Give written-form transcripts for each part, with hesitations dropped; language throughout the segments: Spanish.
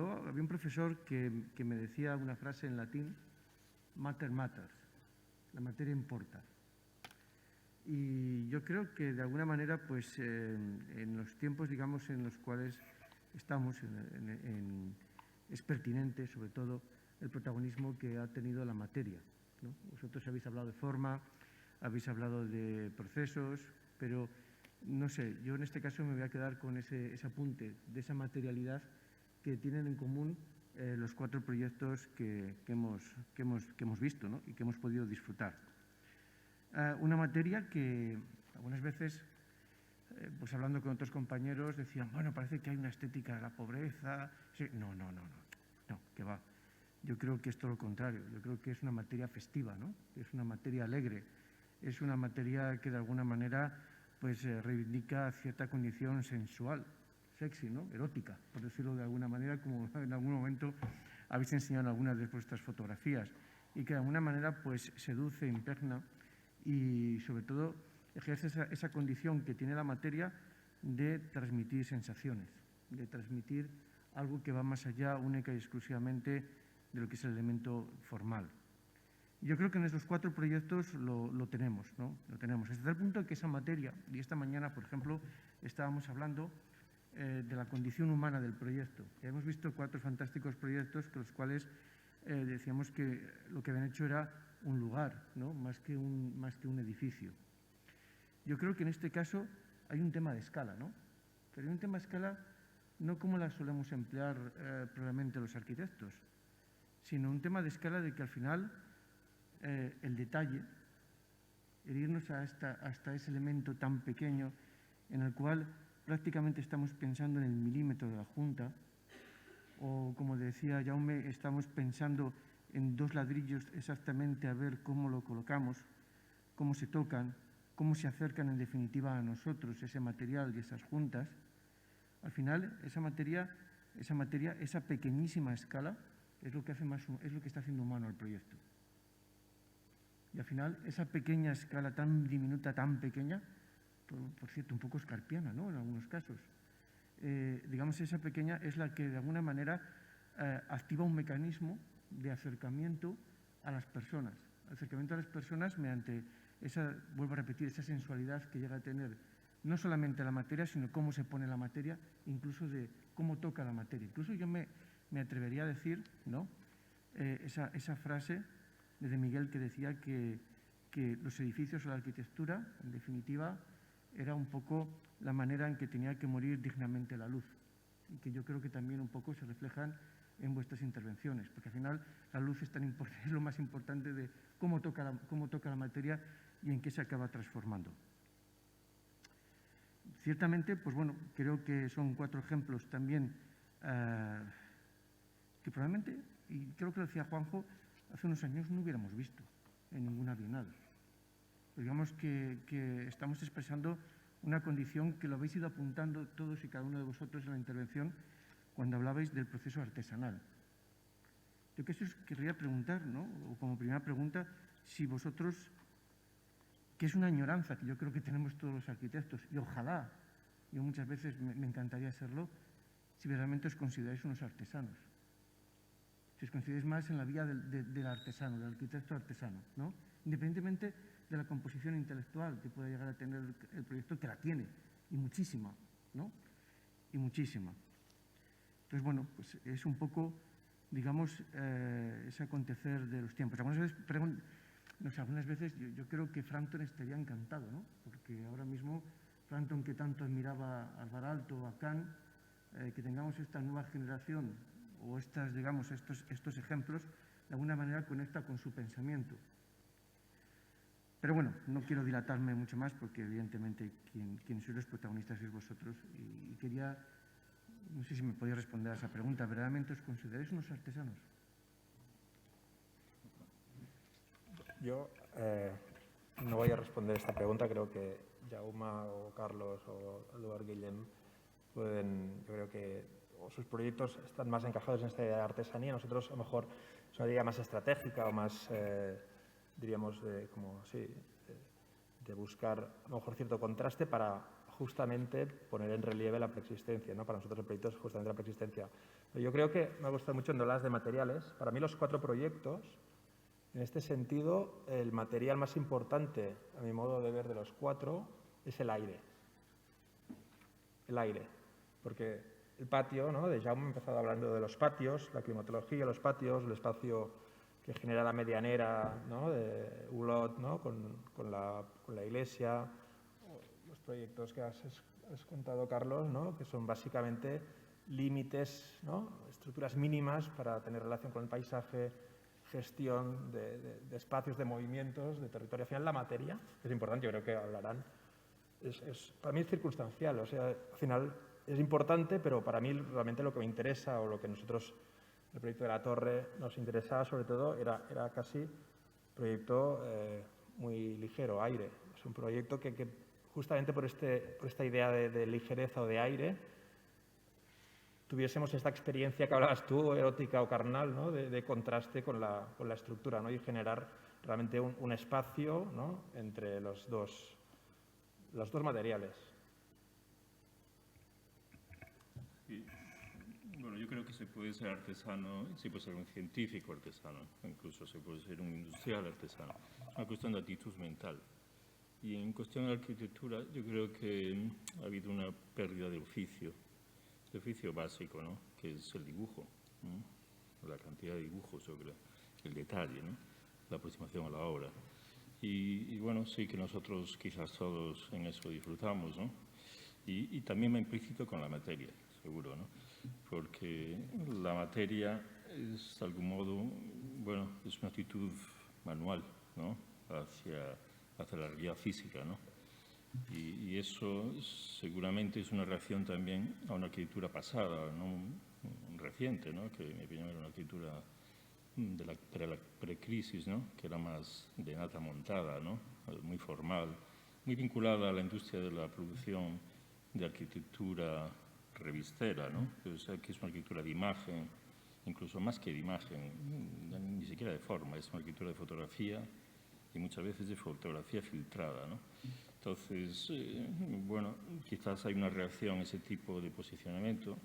había un profesor que me decía una frase en latín, matter matters, la materia importa. Y yo creo que de alguna manera, pues en los tiempos, digamos, en los cuales estamos, es pertinente, sobre todo, el protagonismo que ha tenido la materia, ¿no? Vosotros habéis hablado de forma, habéis hablado de procesos, pero no sé, yo en este caso me voy a quedar con ese apunte de esa materialidad que tienen en común los 4 proyectos que hemos visto, ¿no? Y que hemos podido disfrutar. Una materia que algunas veces, pues hablando con otros compañeros, decían, bueno, parece que hay una estética de la pobreza. Sí, no, que va. Yo creo que es todo lo contrario. Yo creo que es una materia festiva, ¿no? Es una materia alegre. Es una materia que de alguna manera pues reivindica cierta condición sensual, sexy, ¿no? Erótica, por decirlo de alguna manera, como en algún momento habéis enseñado en algunas de vuestras fotografías, y que de alguna manera pues seduce, impregna y sobre todo ejerce esa condición que tiene la materia de transmitir sensaciones, de transmitir algo que va más allá única y exclusivamente de lo que es el elemento formal. Yo creo que en esos 4 proyectos lo tenemos, ¿no? Lo tenemos. Hasta el punto de que esa materia, y esta mañana, por ejemplo, estábamos hablando de la condición humana del proyecto. Ya hemos visto 4 fantásticos proyectos con los cuales decíamos que lo que habían hecho era un lugar, ¿no? más que un edificio. Yo creo que en este caso hay un tema de escala, ¿no? Pero hay un tema de escala no como la solemos emplear probablemente los arquitectos, sino un tema de escala de que al final el detalle, el irnos hasta ese elemento tan pequeño en el cual prácticamente estamos pensando en el milímetro de la junta, o como decía Jaume, estamos pensando en 2 ladrillos exactamente a ver cómo lo colocamos, cómo se tocan, cómo se acercan en definitiva a nosotros ese material y esas juntas. Al final, esa materia, esa pequeñísima escala es lo que está haciendo humano el proyecto. Y al final, esa pequeña escala tan diminuta, tan pequeña, por cierto, un poco escarpiana, ¿no? En algunos casos. Digamos, esa pequeña es la que de alguna manera activa un mecanismo de acercamiento a las personas. Acercamiento a las personas mediante vuelvo a repetir, esa sensualidad que llega a tener no solamente la materia, sino cómo se pone la materia, incluso de cómo toca la materia. Incluso yo me atrevería a decir, ¿no? Esa frase de Miguel que decía que los edificios o la arquitectura, en definitiva, era un poco la manera en que tenía que morir dignamente la luz, y que yo creo que también un poco se reflejan en vuestras intervenciones, porque al final la luz es lo más importante de cómo toca la materia y en qué se acaba transformando. Ciertamente, pues bueno, creo que son 4 ejemplos también que probablemente, y creo que lo decía Juanjo, hace unos años no hubiéramos visto en ninguna bienal. Digamos que estamos expresando una condición que lo habéis ido apuntando todos y cada uno de vosotros en la intervención cuando hablabais del proceso artesanal. Yo que os querría preguntar, ¿no? O como primera pregunta, si vosotros, que es una añoranza que yo creo que tenemos todos los arquitectos, y ojalá, yo muchas veces me encantaría serlo, si realmente os consideráis unos artesanos. Si os consideráis más en la vía del artesano, del arquitecto artesano, ¿no? Independientemente de la composición intelectual que pueda llegar a tener el proyecto, que la tiene, y muchísima, ¿no? Y muchísima. Entonces, bueno, pues es un poco, digamos, ese acontecer de los tiempos. Algunas veces yo creo que Frampton estaría encantado, ¿no? Porque ahora mismo Frampton, que tanto admiraba a Alvar-Aalto o a Kahn, que tengamos esta nueva generación o estos ejemplos, de alguna manera conecta con su pensamiento. Pero bueno, no quiero dilatarme mucho más porque evidentemente quien sois los protagonistas sois vosotros, y quería, no sé si me podéis responder a esa pregunta, ¿verdaderamente os consideráis unos artesanos? Yo no voy a responder esta pregunta, creo que Jaume o Carlos o Eduard Guillem pueden, yo creo que sus proyectos están más encajados en esta idea de artesanía. Nosotros a lo mejor es una idea más estratégica o más, diríamos, de buscar a lo mejor cierto contraste para justamente poner en relieve la preexistencia, ¿no? Para nosotros el proyecto es justamente la preexistencia. Yo creo que me ha gustado mucho en las de materiales. Para mí los 4 proyectos, en este sentido, el material más importante, a mi modo de ver, de los 4, es el aire. El aire. Porque el patio, ¿no? De Jaume ha empezado hablando de los patios, la climatología, los patios, el espacio que genera la medianera, ¿no? De Ulot, ¿no? Con la iglesia, los proyectos que has contado, Carlos, ¿no? Que son básicamente límites, ¿no? Estructuras mínimas para tener relación con el paisaje, gestión de espacios, de movimientos, de territorio. Al final, la materia, que es importante, yo creo que hablarán, para mí es circunstancial. O sea, al final es importante, pero para mí realmente lo que me interesa o lo que nosotros, el proyecto de la torre, nos interesaba sobre todo era casi proyecto muy ligero, aire. Es un proyecto que justamente por esta idea de ligereza o de aire, tuviésemos esta experiencia que hablabas tú, erótica o carnal, ¿no? de contraste con la estructura, ¿no? Y generar realmente un espacio, ¿no? Entre los dos materiales. Sí. Bueno, yo creo que se puede ser artesano, se puede ser un científico artesano, incluso se puede ser un industrial artesano. Es una cuestión de actitud mental. Y en cuestión de arquitectura, yo creo que ha habido una pérdida de oficio básico, ¿no? Que es el dibujo, ¿no? La cantidad de dibujos sobre el detalle, ¿no? La aproximación a la obra. Y bueno, sí que nosotros quizás todos en eso disfrutamos, ¿no? Y también me implícito con la materia, seguro, ¿no? Porque la materia es de algún modo, bueno, es una actitud manual, ¿no? Hacia la realidad física, ¿no? Y eso seguramente es una reacción también a una arquitectura pasada, no reciente, ¿no? Que en mi opinión era una arquitectura de la precrisis, ¿no? Que era más de nata montada, ¿no? Muy formal, muy vinculada a la industria de la producción de arquitectura revistera, ¿no? O sea, que es una arquitectura de imagen, incluso más que de imagen, ni siquiera de forma, es una arquitectura de fotografía y muchas veces de fotografía filtrada, ¿no? Entonces, bueno, quizás hay una reacción a ese tipo de posicionamiento,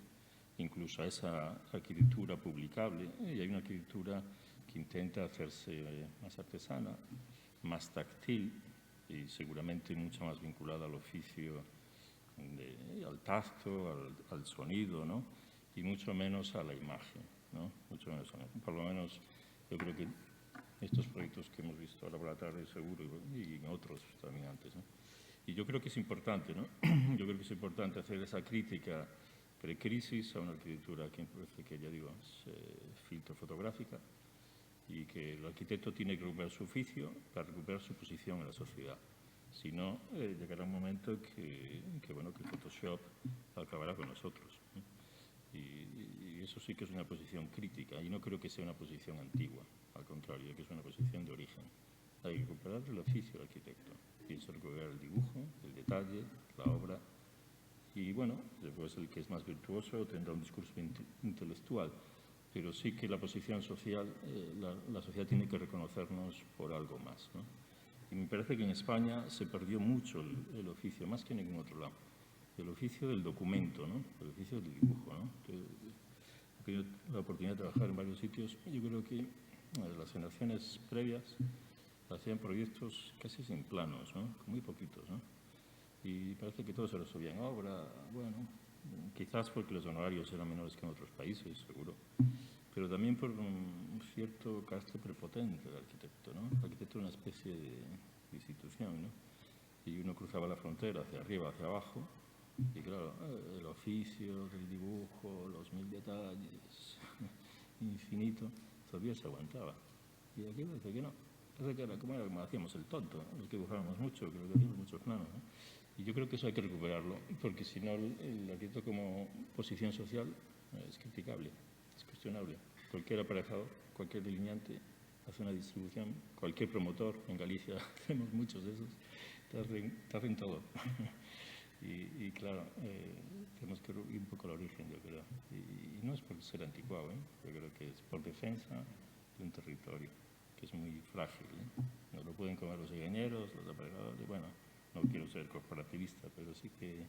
incluso a esa arquitectura publicable, y hay una arquitectura que intenta hacerse más artesana, más táctil y seguramente mucho más vinculada al oficio, al tacto, al sonido, ¿no? Y mucho menos a la imagen, ¿no? Mucho menos, por lo menos yo creo que estos proyectos que hemos visto ahora por la tarde seguro y en otros también antes, ¿no? Y yo creo que es importante, ¿no? Yo creo que es importante hacer esa crítica precrisis a una arquitectura que me parece que, ya digo, es filtro fotográfica y que el arquitecto tiene que recuperar su oficio para recuperar su posición en la sociedad. Si no, llegará un momento que Photoshop acabará con nosotros, ¿no? Y eso sí que es una posición crítica y no creo que sea una posición antigua, al contrario, que es una posición de origen. Hay que recuperar el oficio del arquitecto, y eso recuperar el dibujo, el detalle, la obra. Y bueno, después el que es más virtuoso tendrá un discurso intelectual, pero sí que la posición social, la sociedad tiene que reconocernos por algo más, ¿no? Y me parece que en España se perdió mucho el oficio, más que en ningún otro lado. El oficio del documento, ¿no? El oficio del dibujo, ¿no? He tenido la oportunidad de trabajar en varios sitios. Yo creo que las generaciones previas hacían proyectos casi sin planos, ¿no? Con muy poquitos, ¿no? Y parece que todo se resolvía en obra, bueno, quizás porque los honorarios eran menores que en otros países, seguro, pero también por un cierto carácter prepotente del arquitecto, ¿no? El arquitecto era una especie de institución, ¿no? Y uno cruzaba la frontera hacia arriba, hacia abajo, y claro, el oficio del dibujo, los 1000 detalles, infinito, todavía se aguantaba. Y aquí parece que no. Parece que era como hacíamos el tonto, ¿no? Los que dibujábamos mucho, creo que hacíamos muchos planos, ¿no? Y yo creo que eso hay que recuperarlo, porque si no, el arquitecto como posición social es criticable, es cuestionable. Cualquier aparejador, cualquier delineante hace una distribución, cualquier promotor, en Galicia tenemos muchos de esos, te hacen todo. Y claro, tenemos que ir un poco al origen, yo creo. Y no es por ser anticuado, ¿eh? Yo creo que es por defensa de un territorio que es muy frágil, ¿eh? No lo pueden comer los ingenieros, los aparejadores. Bueno, no quiero ser corporativista, pero sí que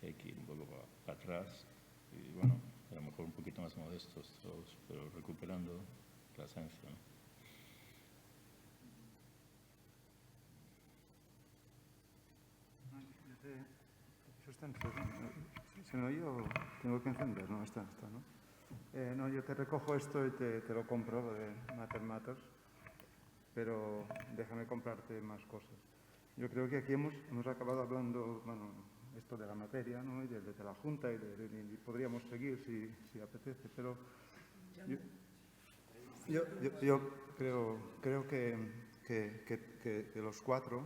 hay que ir un poco para atrás. Y bueno, a lo mejor un poquito más modestos todos, pero recuperando la esencia, ¿no? Si no, yo tengo que encender, ¿no? Está, ¿no? No, yo te recojo esto y te lo compro, lo de Matter Matters, pero déjame comprarte más cosas. Yo creo que aquí hemos acabado hablando, bueno, esto de la materia, ¿no? Y de la Junta, y podríamos seguir si apetece, pero yo creo que los cuatro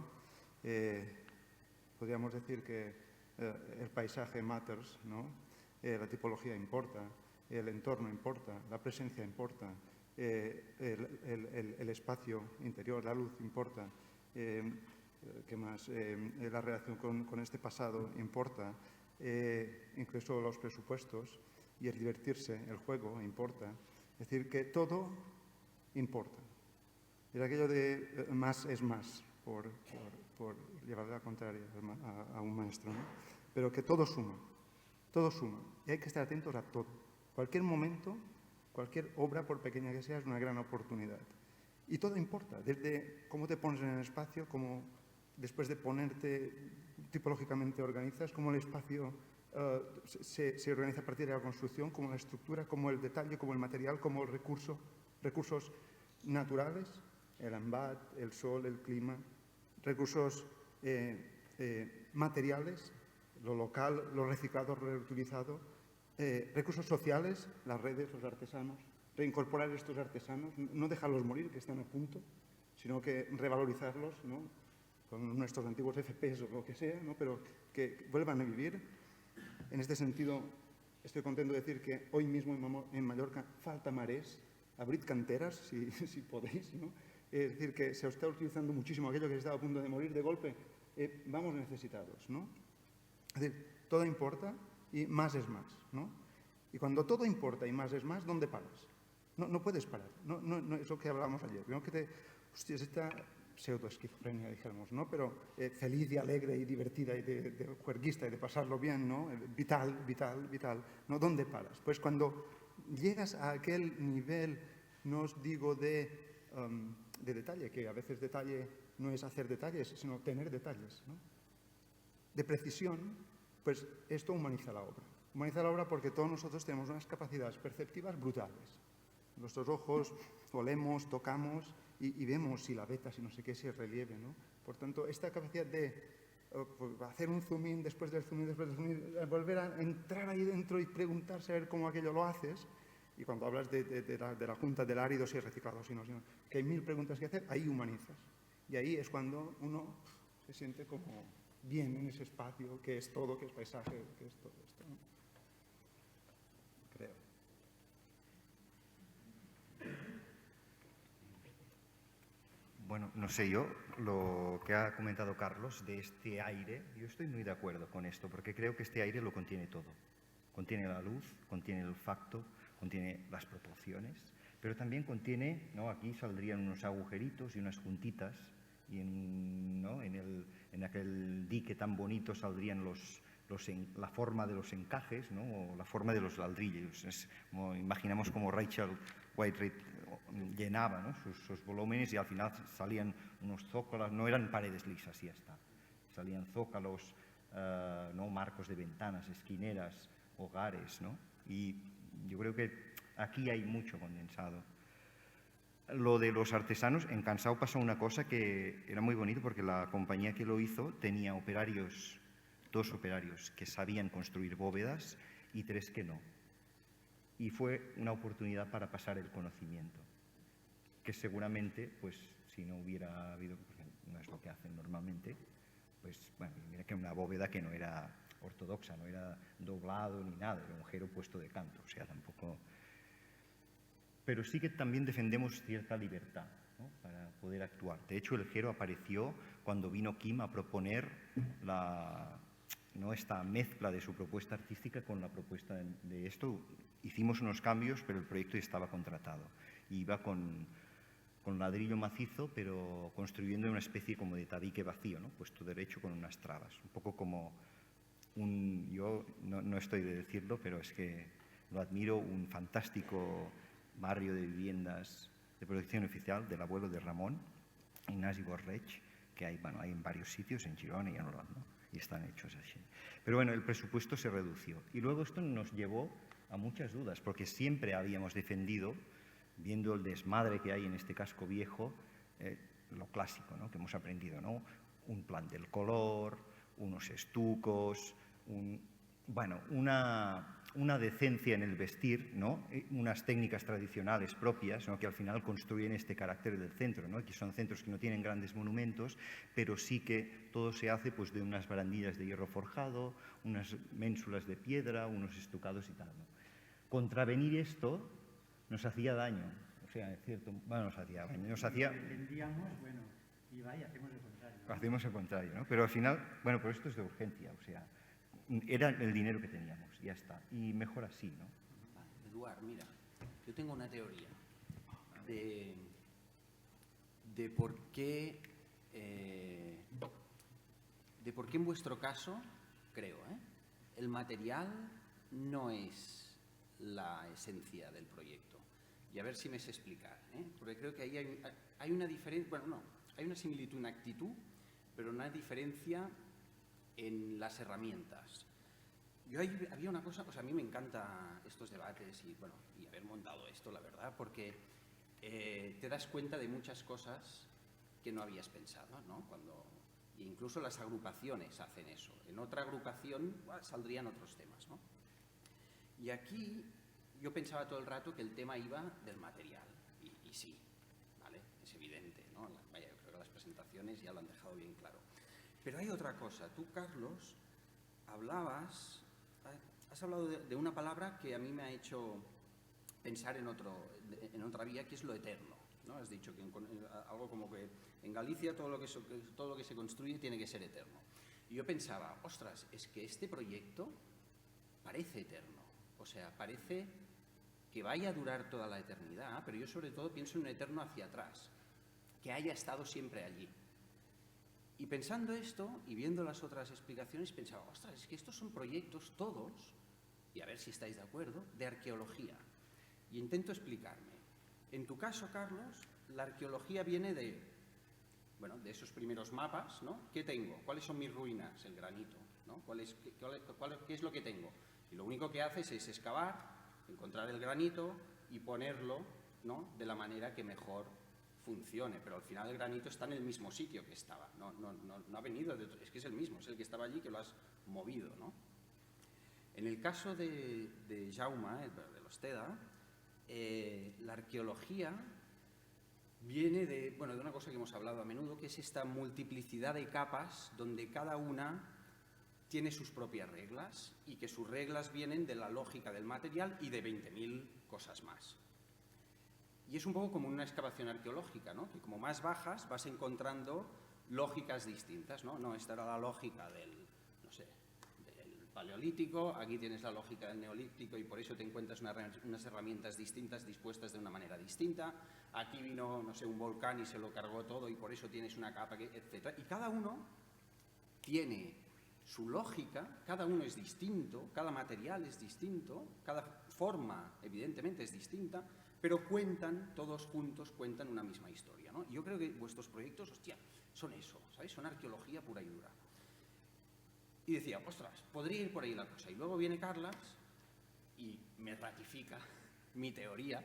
podríamos decir que el paisaje matters, ¿no? La tipología importa, el entorno importa, la presencia importa, el espacio interior, la luz importa, ¿qué más? La relación con este pasado importa, incluso los presupuestos y el divertirse, el juego importa. Es decir, que todo importa. Es aquello de más es más, por llevar la contraria a un maestro, ¿no? Pero que todo suma, y hay que estar atentos a todo. Cualquier momento, cualquier obra, por pequeña que sea, es una gran oportunidad. Y todo importa, desde cómo te pones en el espacio, cómo después de ponerte tipológicamente organizas, cómo el espacio se organiza a partir de la construcción, como la estructura, como el detalle, como el material, como el recursos naturales, el ambat, el sol, el clima, recursos materiales, lo local, lo reciclado, lo reutilizado, recursos sociales, las redes, los artesanos, reincorporar estos artesanos, no dejarlos morir, que están a punto, sino que revalorizarlos, ¿no? Con nuestros antiguos FPs o lo que sea, ¿no? Pero que vuelvan a vivir. En este sentido, estoy contento de decir que hoy mismo en Mallorca falta marés, abrid canteras si podéis, ¿no? Es decir, que se está utilizando muchísimo aquello que estaba a punto de morir de golpe. Vamos necesitados, ¿no? Es decir, todo importa y más es más, ¿no? Y cuando todo importa y más es más, ¿dónde paras? No puedes parar. No es lo que hablábamos ayer. Creo que hostia, es esta pseudoesquizofrenia, dijéramos, ¿no? Pero feliz y alegre y divertida y de juerguista y de pasarlo bien, ¿no? Vital, ¿no? ¿Dónde paras? Pues cuando llegas a aquel nivel, no os digo de detalle, que a veces detalle no es hacer detalles, sino tener detalles, ¿no? De precisión, pues esto humaniza la obra. Humaniza la obra porque todos nosotros tenemos unas capacidades perceptivas brutales. Nuestros ojos olemos, tocamos y vemos si la beta, si no sé qué, si el relieve, ¿no? Por tanto, esta capacidad de hacer un zoom in, después del zoom in, volver a entrar ahí dentro y preguntarse a ver cómo aquello lo haces. Y cuando hablas de la junta del árido, si es reciclado, si no, que hay 1000 preguntas que hacer, ahí humanizas. Y ahí es cuando uno se siente como bien en ese espacio, que es todo, que es paisaje, que es todo esto, ¿no? Creo. Bueno, no sé yo, lo que ha comentado Carlos de este aire, yo estoy muy de acuerdo con esto, porque creo que este aire lo contiene todo. Contiene la luz, contiene el olfacto, contiene las proporciones, pero también contiene, ¿no? Aquí saldrían unos agujeritos y unas juntitas, y en aquel dique tan bonito saldrían la forma de los encajes, ¿no? O la forma de los ladrillos. Imaginamos como Rachel Whiteread llenaba, ¿no? sus volúmenes y al final salían unos zócalos, no eran paredes lisas y ya está. Salían zócalos, ¿no? Marcos de ventanas, esquineras, hogares, ¿no? Y yo creo que aquí hay mucho condensado. Lo de los artesanos, en Cansao pasó una cosa que era muy bonito porque la compañía que lo hizo tenía operarios, 2 operarios que sabían construir bóvedas y 3 que no. Y fue una oportunidad para pasar el conocimiento, que seguramente, pues si no hubiera habido, porque no es lo que hacen normalmente, pues bueno, mira que una bóveda que no era ortodoxa, no era doblado ni nada, era un jero puesto de canto, o sea, tampoco... Pero sí que también defendemos cierta libertad, ¿no? Para poder actuar. De hecho, el jero apareció cuando vino Kim a proponer ¿no? esta mezcla de su propuesta artística con la propuesta de esto. Hicimos unos cambios, pero el proyecto ya estaba contratado. Iba con ladrillo macizo, pero construyendo una especie como de tabique vacío, ¿no? Puesto derecho con unas trabas. Un poco como yo no estoy de decirlo, pero es que lo admiro, un fantástico barrio de viviendas de protección oficial del abuelo de Ramón, Ignasi Borrech, que hay, bueno, hay en varios sitios, en Girona y en Olot, ¿no? Y están hechos así. Pero bueno, el presupuesto se redució. Y luego esto nos llevó a muchas dudas, porque siempre habíamos defendido, viendo el desmadre que hay en este casco viejo, lo clásico, ¿no? Que hemos aprendido, ¿no? Un plan del color, unos estucos, una decencia en el vestir, ¿no? Unas técnicas tradicionales propias, ¿no? Que al final construyen este carácter del centro, ¿no? Que son centros que no tienen grandes monumentos, pero sí que todo se hace pues, de unas barandillas de hierro forjado, unas ménsulas de piedra, unos estucados y tal, ¿no? Contravenir esto nos hacía daño, o sea, es cierto, bueno, nos hacía daño, nos hacía... Vendíamos, bueno, y vaya, hacemos el contrario. Hacemos el contrario, ¿no? Pero al final, bueno, pero esto es de urgencia, o sea, era el dinero que teníamos, ya está. Y mejor así, ¿no? Vale, Eduard, mira, yo tengo una teoría de por qué en vuestro caso, creo, el material no es la esencia del proyecto. Y a ver si me sé explicar, porque creo que ahí hay una diferencia, bueno, no, hay una similitud en actitud, pero una diferencia en las herramientas. Yo había una cosa, pues a mí me encantan estos debates y, bueno, y haber montado esto, la verdad, porque te das cuenta de muchas cosas que no habías pensado, ¿no? Incluso las agrupaciones hacen eso. En otra agrupación saldrían otros temas, ¿no? Y aquí yo pensaba todo el rato que el tema iba del material, y sí, ¿vale? Es evidente, ¿no? Vaya, yo creo que las presentaciones ya lo han dejado bien claro. Pero hay otra cosa. Tú, Carlos, has hablado de una palabra que a mí me ha hecho pensar en otra vía, que es lo eterno, ¿no? Has dicho que algo como que en Galicia todo lo que se construye tiene que ser eterno. Y yo pensaba, ostras, es que este proyecto parece eterno. O sea, parece que vaya a durar toda la eternidad, pero yo sobre todo pienso en un eterno hacia atrás, que haya estado siempre allí. Y pensando esto y viendo las otras explicaciones, pensaba, ostras, es que estos son proyectos todos, y a ver si estáis de acuerdo, de arqueología. Y intento explicarme. En tu caso, Carlos, la arqueología viene de esos primeros mapas, ¿no? ¿Qué tengo? ¿Cuáles son mis ruinas? El granito, ¿no? ¿Qué es lo que tengo? Y lo único que haces es excavar, encontrar el granito y ponerlo, ¿no? De la manera que mejor funcione, pero al final el granito está en el mismo sitio que estaba, no ha venido, es que es el mismo, es el que estaba allí que lo has movido, ¿no? En el caso de Jaume, de l'Hosteda, la arqueología viene de una cosa que hemos hablado a menudo, que es esta multiplicidad de capas donde cada una tiene sus propias reglas y que sus reglas vienen de la lógica del material y de 20.000 cosas más. Y es un poco como una excavación arqueológica, ¿no? Que como más bajas vas encontrando lógicas distintas, ¿no? No, esta era la lógica del paleolítico, aquí tienes la lógica del neolítico y por eso te encuentras unas herramientas distintas dispuestas de una manera distinta. Aquí vino, un volcán y se lo cargó todo y por eso tienes una capa, etc. Y cada uno tiene su lógica, cada uno es distinto, cada material es distinto, cada forma evidentemente es distinta, pero todos juntos cuentan una misma historia, ¿no? Y yo creo que vuestros proyectos, son eso, ¿sabéis? Son arqueología pura y dura. Y decía, ostras, podría ir por ahí la cosa. Y luego viene Carlas y me ratifica mi teoría,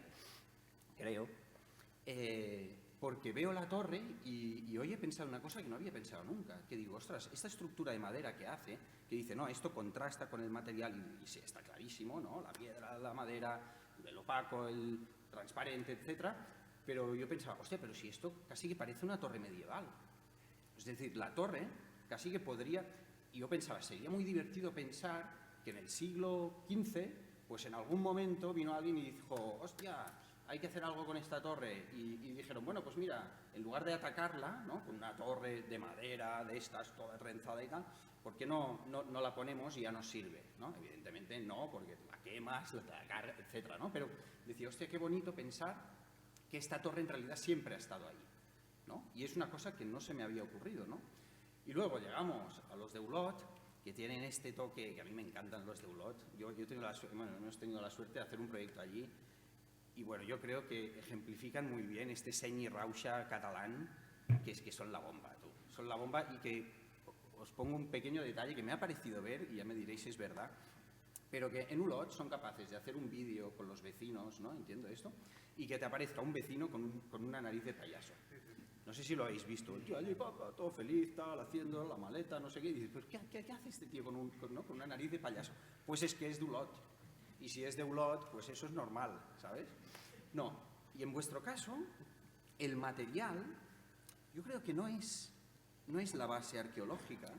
creo, porque veo la torre y hoy he pensado una cosa que no había pensado nunca, que digo, ostras, esta estructura de madera que hace, que dice, no, esto contrasta con el material y sí, está clarísimo, ¿no? La piedra, la madera, el opaco, el transparente, etcétera, pero yo pensaba, hostia, pero si esto casi que parece una torre medieval. Es decir, la torre casi que podría... Y yo pensaba, sería muy divertido pensar que en el siglo XV, pues en algún momento vino alguien y dijo, hostia, hay que hacer algo con esta torre. Y dijeron, bueno, pues mira, en lugar de atacarla, ¿no? Con una torre de madera, de estas, toda trenzada y tal, ¿por qué no la ponemos y ya nos sirve? ¿No? Evidentemente no, porque la quemas, la carga, etcétera, ¿no? Pero decía, hostia, qué bonito pensar que esta torre en realidad siempre ha estado ahí, ¿no? Y es una cosa que no se me había ocurrido, ¿no? Y luego llegamos a los de Olot, que tienen este toque, que a mí me encantan los de Olot. Yo tengo hemos tenido la suerte de hacer un proyecto allí y bueno, yo creo que ejemplifican muy bien este seny i rauxa catalán, que es que son la bomba, tú. Son la bomba y que os pongo un pequeño detalle que me ha parecido ver, y ya me diréis si es verdad, pero que en Olot son capaces de hacer un vídeo con los vecinos, ¿no? Entiendo esto, y que te aparezca un vecino con una nariz de payaso. No sé si lo habéis visto, el tío allí, papá, todo feliz, tal, haciendo la maleta, no sé qué, y dices, pues, ¿qué hace este tío con una nariz de payaso? Pues es que es de Olot, y si es de Olot, pues eso es normal, ¿sabes? No, y en vuestro caso, el material, yo creo que no es la base arqueológica,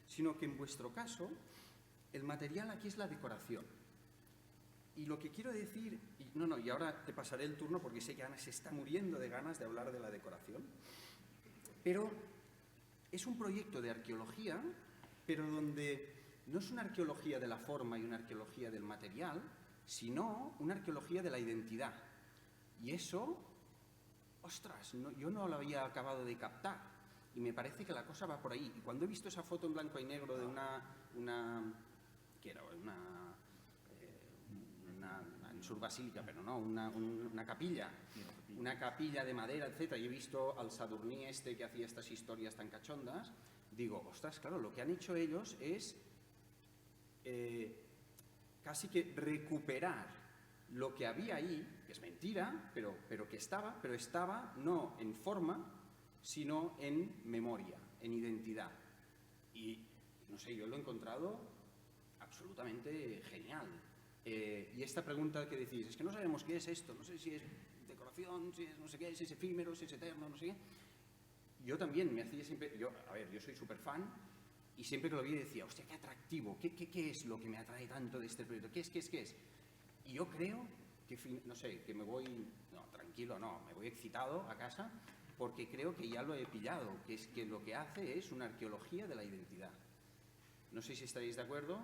sino que en vuestro caso, el material aquí es la decoración. Y lo que quiero decir, y ahora te pasaré el turno porque sé que Ana se está muriendo de ganas de hablar de la decoración, pero es un proyecto de arqueología, pero donde no es una arqueología de la forma y una arqueología del material, sino una arqueología de la identidad. Y eso, ostras, yo no lo había acabado de captar. Y me parece que la cosa va por ahí. Y cuando he visto esa foto en blanco y negro de en Sur Basílica, pero no, una capilla de madera, etc. Y he visto al Sadurní este que hacía estas historias tan cachondas, digo, ostras, claro, lo que han hecho ellos es casi que recuperar lo que había ahí, que es mentira, pero estaba no en forma, sino en memoria, en identidad. Y no sé, yo lo he encontrado absolutamente genial. Y esta pregunta que decís, es que no sabemos qué es esto, no sé si es decoración, si es no sé qué, si es efímero, si es eterno, no sé qué. Yo también me hacía siempre, yo soy súper fan, y siempre que lo vi decía, hostia, qué atractivo, ¿qué es lo que me atrae tanto de este proyecto? ¿Qué es? Y yo creo que, no sé, que me voy, no, tranquilo, no, me voy excitado a casa, porque creo que ya lo he pillado, que es que lo que hace es una arqueología de la identidad. No sé si estaréis de acuerdo,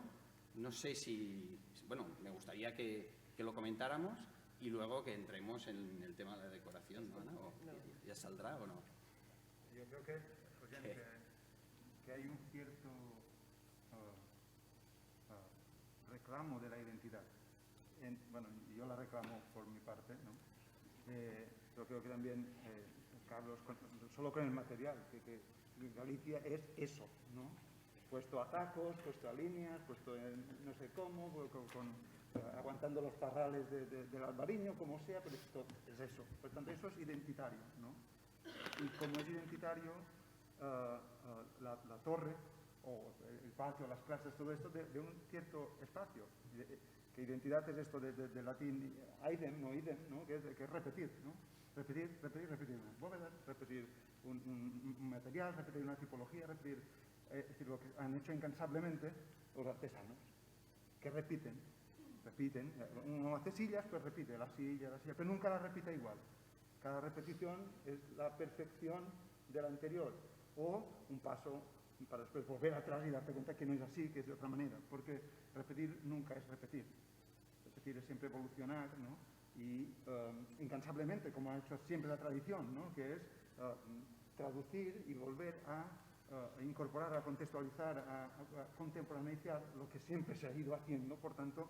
no sé si, bueno, me gustaría que lo comentáramos y luego que entremos en el tema de la decoración, ¿no, Ana? ¿Ya saldrá o no? Yo creo que, que hay un cierto reclamo de la identidad. Bueno, yo la reclamo por mi parte, ¿no? Yo creo que también Carlos, solo con el material, que Galicia es eso, ¿no? Puesto a tacos, puesto a líneas, puesto en no sé cómo, aguantando los parrales del Albariño, como sea, pero esto es eso. Por tanto, eso es identitario, ¿no? Y como es identitario, la torre, o el patio, las plazas, todo esto de un cierto espacio. Que identidad es esto de latín, idem, no idem, ¿no? Que es repetir, ¿no? Repetir. Bóvedas, repetir un material, repetir una tipología, repetir, es decir, lo que han hecho incansablemente los artesanos, que repiten. Uno hace sillas, pues repite la silla, pero nunca la repite igual. Cada repetición es la perfección de la anterior, o un paso para después volver atrás y darte cuenta que no es así, que es de otra manera, porque repetir nunca es repetir. Repetir es siempre evolucionar, ¿no? Y incansablemente, como ha hecho siempre la tradición, ¿no? Que es traducir y volver a incorporar, a contextualizar, a contemporaneizar lo que siempre se ha ido haciendo. Por tanto,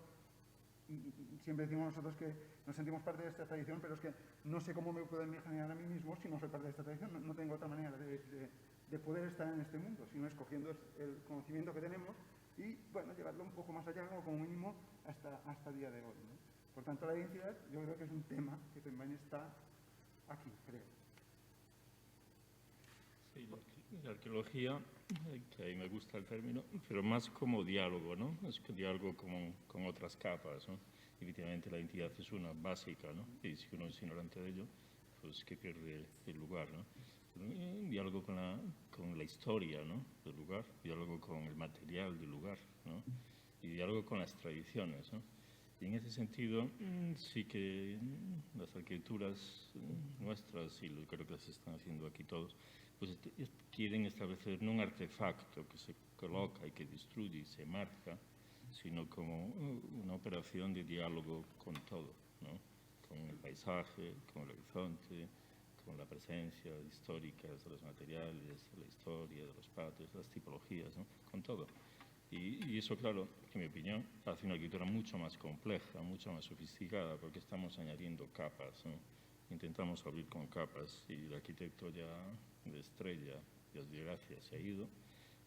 siempre decimos nosotros que nos sentimos parte de esta tradición, pero es que no sé cómo me puedo imaginar a mí mismo si no soy parte de esta tradición. No tengo otra manera de poder estar en este mundo, sino escogiendo el conocimiento que tenemos y, bueno, llevarlo un poco más allá, o como mínimo hasta el día de hoy, ¿no? Por tanto, la identidad yo creo que es un tema que también está aquí, creo. Sí, la arqueología, que ahí me gusta el término, pero más como diálogo, ¿no? Es que diálogo con otras capas, ¿no? Evidentemente la identidad es una básica, ¿no? Y si uno es ignorante de ello, pues que pierde el lugar, ¿no? Un diálogo con la historia, ¿no? Del lugar, diálogo con el material del lugar, ¿no? Y diálogo con las tradiciones, ¿no? Y en ese sentido, sí que las arquitecturas nuestras, y creo que se están haciendo aquí todos, pues quieren establecer no un artefacto que se coloca y que destruye y se marca, sino como una operación de diálogo con todo, ¿no? Con el paisaje, con el horizonte, con la presencia histórica de los materiales, de la historia, de los patios, de las tipologías, ¿no? Con todo. Y eso, claro, en mi opinión, hace una arquitectura mucho más compleja, mucho más sofisticada, porque estamos añadiendo capas, ¿no? Intentamos abrir con capas y el arquitecto ya de estrella, Dios de gracia, se ha ido.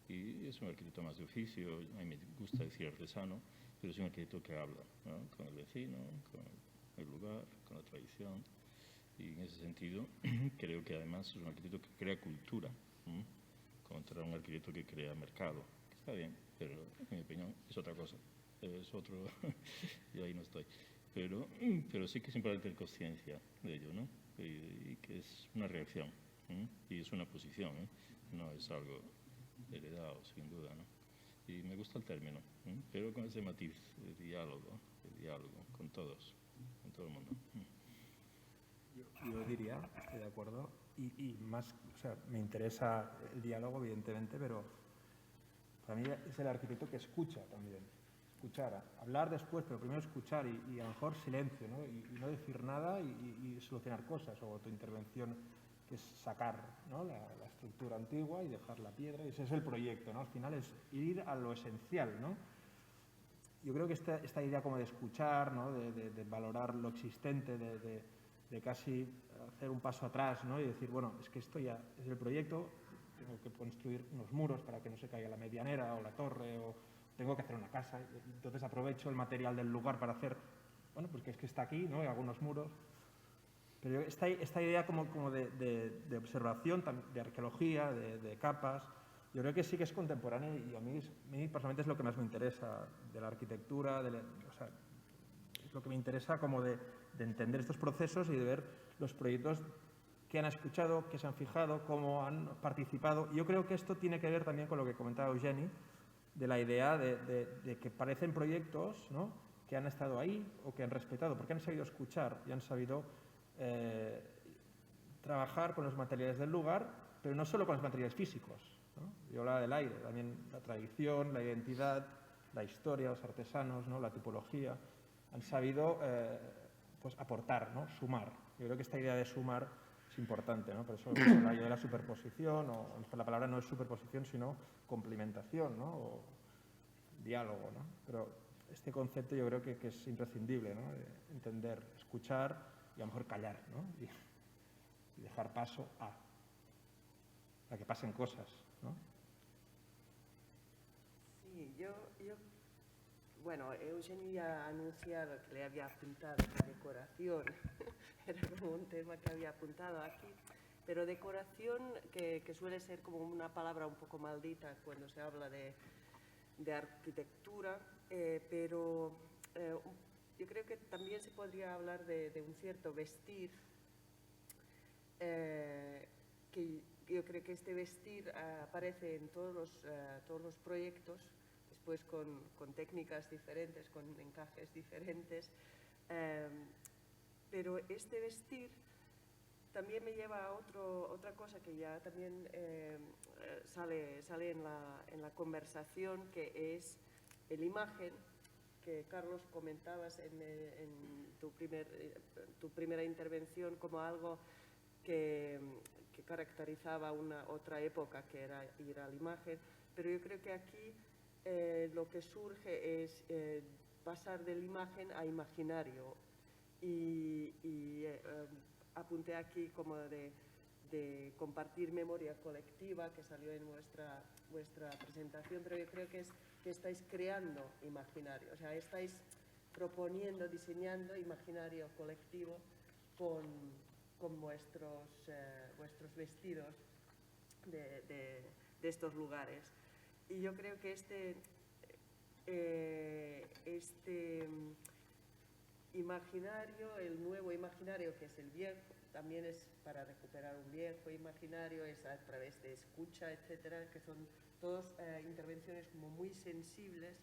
Y es un arquitecto más de oficio, a mí me gusta decir artesano, pero es un arquitecto que habla, ¿no? Con el vecino, con el lugar, con la tradición. Y en ese sentido, creo que además es un arquitecto que crea cultura, ¿no? Contra un arquitecto que crea mercado. Está bien, pero en mi opinión es otra cosa. Es otro, yo ahí no estoy. Pero sí que es importante tener conciencia de ello, ¿no? Y que es una reacción, ¿no? Y es una posición, ¿eh? No es algo heredado, sin duda, ¿no? Y me gusta el término, ¿eh? Pero con ese matiz de diálogo con todos, con todo el mundo. Yo diría, estoy de acuerdo, y más, o sea, me interesa el diálogo, evidentemente, pero para mí es el arquitecto que escucha también. Escuchar, hablar después, pero primero escuchar y a lo mejor silencio, ¿no? Y no decir nada y solucionar cosas, o tu intervención, que es sacar, ¿no? la estructura antigua y dejar la piedra, y ese es el proyecto, ¿no? Al final es ir a lo esencial, ¿no? Yo creo que esta idea como de escuchar, ¿no? de valorar lo existente, de casi hacer un paso atrás, ¿no? Y decir, bueno, es que esto ya es el proyecto, tengo que construir unos muros para que no se caiga la medianera o la torre, o tengo que hacer una casa, y entonces aprovecho el material del lugar para hacer, bueno, pues que es que está aquí, ¿no? Y algunos muros. Pero esta idea como de observación, de arqueología, de capas, yo creo que sí que es contemporánea, y a mí personalmente es lo que más me interesa de la arquitectura, o sea, es lo que me interesa como de entender estos procesos y de ver los proyectos que han escuchado, que se han fijado, cómo han participado. Yo creo que esto tiene que ver también con lo que comentaba Eugeni, de la idea de que parecen proyectos, ¿no? Que han estado ahí o que han respetado, porque han sabido escuchar y han sabido trabajar con los materiales del lugar, pero no solo con los materiales físicos, ¿no? Yo hablaba del aire, también la tradición, la identidad, la historia, los artesanos, ¿no? La tipología, han sabido pues aportar, ¿no? Sumar. Yo creo que esta idea de sumar es importante, ¿no? Por eso la idea de la superposición, o la palabra no es superposición, sino complementación, ¿no? O diálogo, ¿no? Pero este concepto yo creo que es imprescindible, ¿no? De entender, escuchar y a lo mejor callar, ¿no? Y dejar paso a que pasen cosas, ¿no? Sí, bueno, Eugenio ya ha anunciado que le había apuntado la decoración, era como un tema que había apuntado aquí, pero decoración que suele ser como una palabra un poco maldita cuando se habla de arquitectura, pero yo creo que también se podría hablar de un cierto vestir, que yo creo que este vestir aparece en todos los proyectos, después con técnicas diferentes, con encajes diferentes, pero este vestir también me lleva a otra cosa que ya también sale en la conversación, que es el imagen, que Carlos comentabas en tu primera intervención como algo que caracterizaba otra época, que era ir a la imagen, pero yo creo que aquí lo que surge es pasar de la imagen a imaginario, y apunté aquí como de compartir memoria colectiva, que salió en vuestra presentación, pero yo creo que estáis creando imaginario, o sea, estáis proponiendo, diseñando imaginario colectivo con vuestros vestidos de estos lugares. Y yo creo que este imaginario, el nuevo imaginario, que es el viejo, también es para recuperar un viejo imaginario, es a través de escucha, etcétera, que son todas intervenciones como muy sensibles,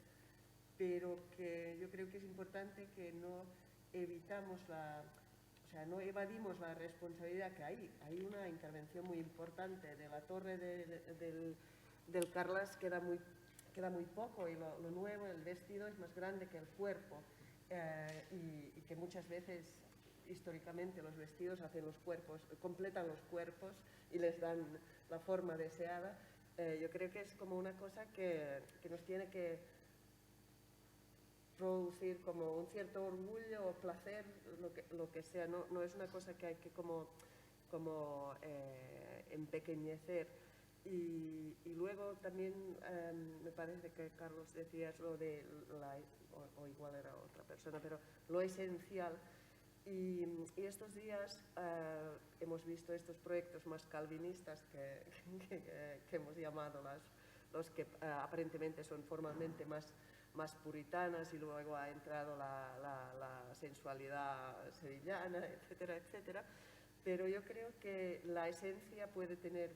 pero que yo creo que es importante que no no evadimos la responsabilidad que hay una intervención muy importante de la torre del Carlas, queda muy poco, y lo nuevo, el vestido, es más grande que el cuerpo, y que muchas veces históricamente los vestidos completan los cuerpos y les dan la forma deseada, yo creo que es como una cosa que nos tiene que producir como un cierto orgullo o placer, lo que sea, no es una cosa que hay que como empequeñecer. Y luego también me parece que Carlos decías lo de o igual era otra persona, pero lo esencial. Y estos días hemos visto estos proyectos más calvinistas que hemos llamado los que aparentemente son formalmente más puritanas, y luego ha entrado la sensualidad sevillana, etcétera, etcétera. Pero yo creo que la esencia puede tener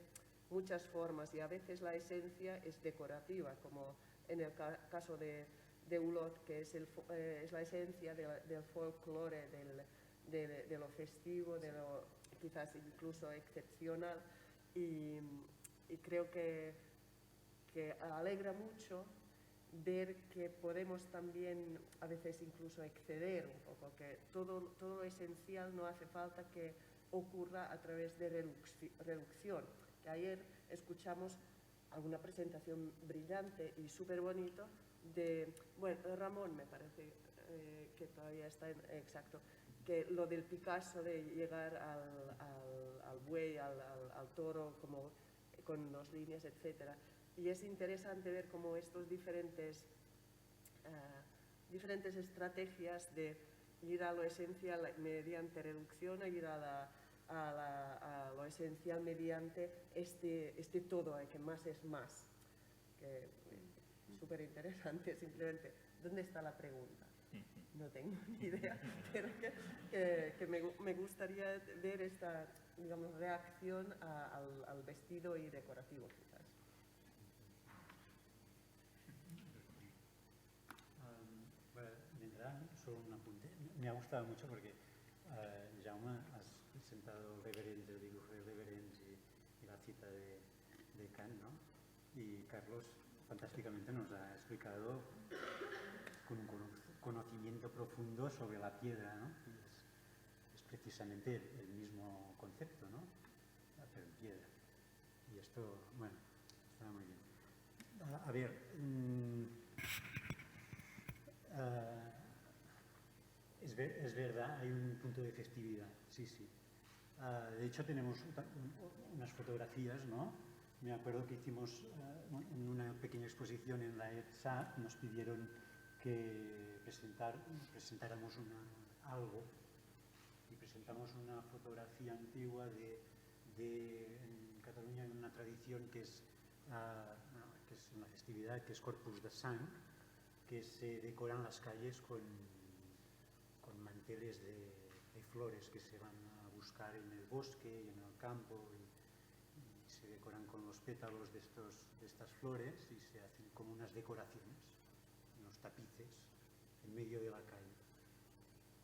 muchas formas, y a veces la esencia es decorativa, como en el caso de Hulot, que es la esencia del folclore, de lo festivo, de lo quizás incluso excepcional, y creo que alegra mucho ver que podemos también a veces incluso exceder un poco, que todo lo esencial no hace falta que ocurra a través de reducción. Que ayer escuchamos alguna presentación brillante y súper bonito de, bueno, Ramón me parece que todavía está exacto, que lo del Picasso de llegar al buey, al toro, como con las líneas, etcétera. Y es interesante ver cómo estos diferentes estrategias de ir a lo esencial mediante reducción, a ir a lo esencial mediante este todo, que más es más. Que es súper interesante, simplemente. ¿Dónde está la pregunta? No tengo ni idea, pero que me gustaría ver esta, digamos, reacción al vestido y decorativo, quizás. Bueno, vendrá solo un apunte. Me ha gustado mucho porque, Jaume, has presentado el reverente, el dibujo de reverente y la cita de Kant, ¿no? Y Carlos fantásticamente nos ha explicado con un conocimiento profundo sobre la piedra, ¿no? Es precisamente el mismo concepto, ¿no? Pero en piedra. Y esto, bueno, está muy bien. A ver, es verdad, hay un punto de festividad, sí, sí. De hecho, tenemos unas fotografías, ¿no? Me acuerdo que hicimos en una pequeña exposición en la ETSA, nos pidieron que presentáramos algo, y presentamos una fotografía antigua en Cataluña hay una tradición que es una festividad que es Corpus de Sant, que se decoran las calles con manteles de flores que se van a buscar en el bosque y en el campo, y se decoran con los pétalos de estas flores, y se hacen como unas decoraciones, unos tapices en medio de la calle.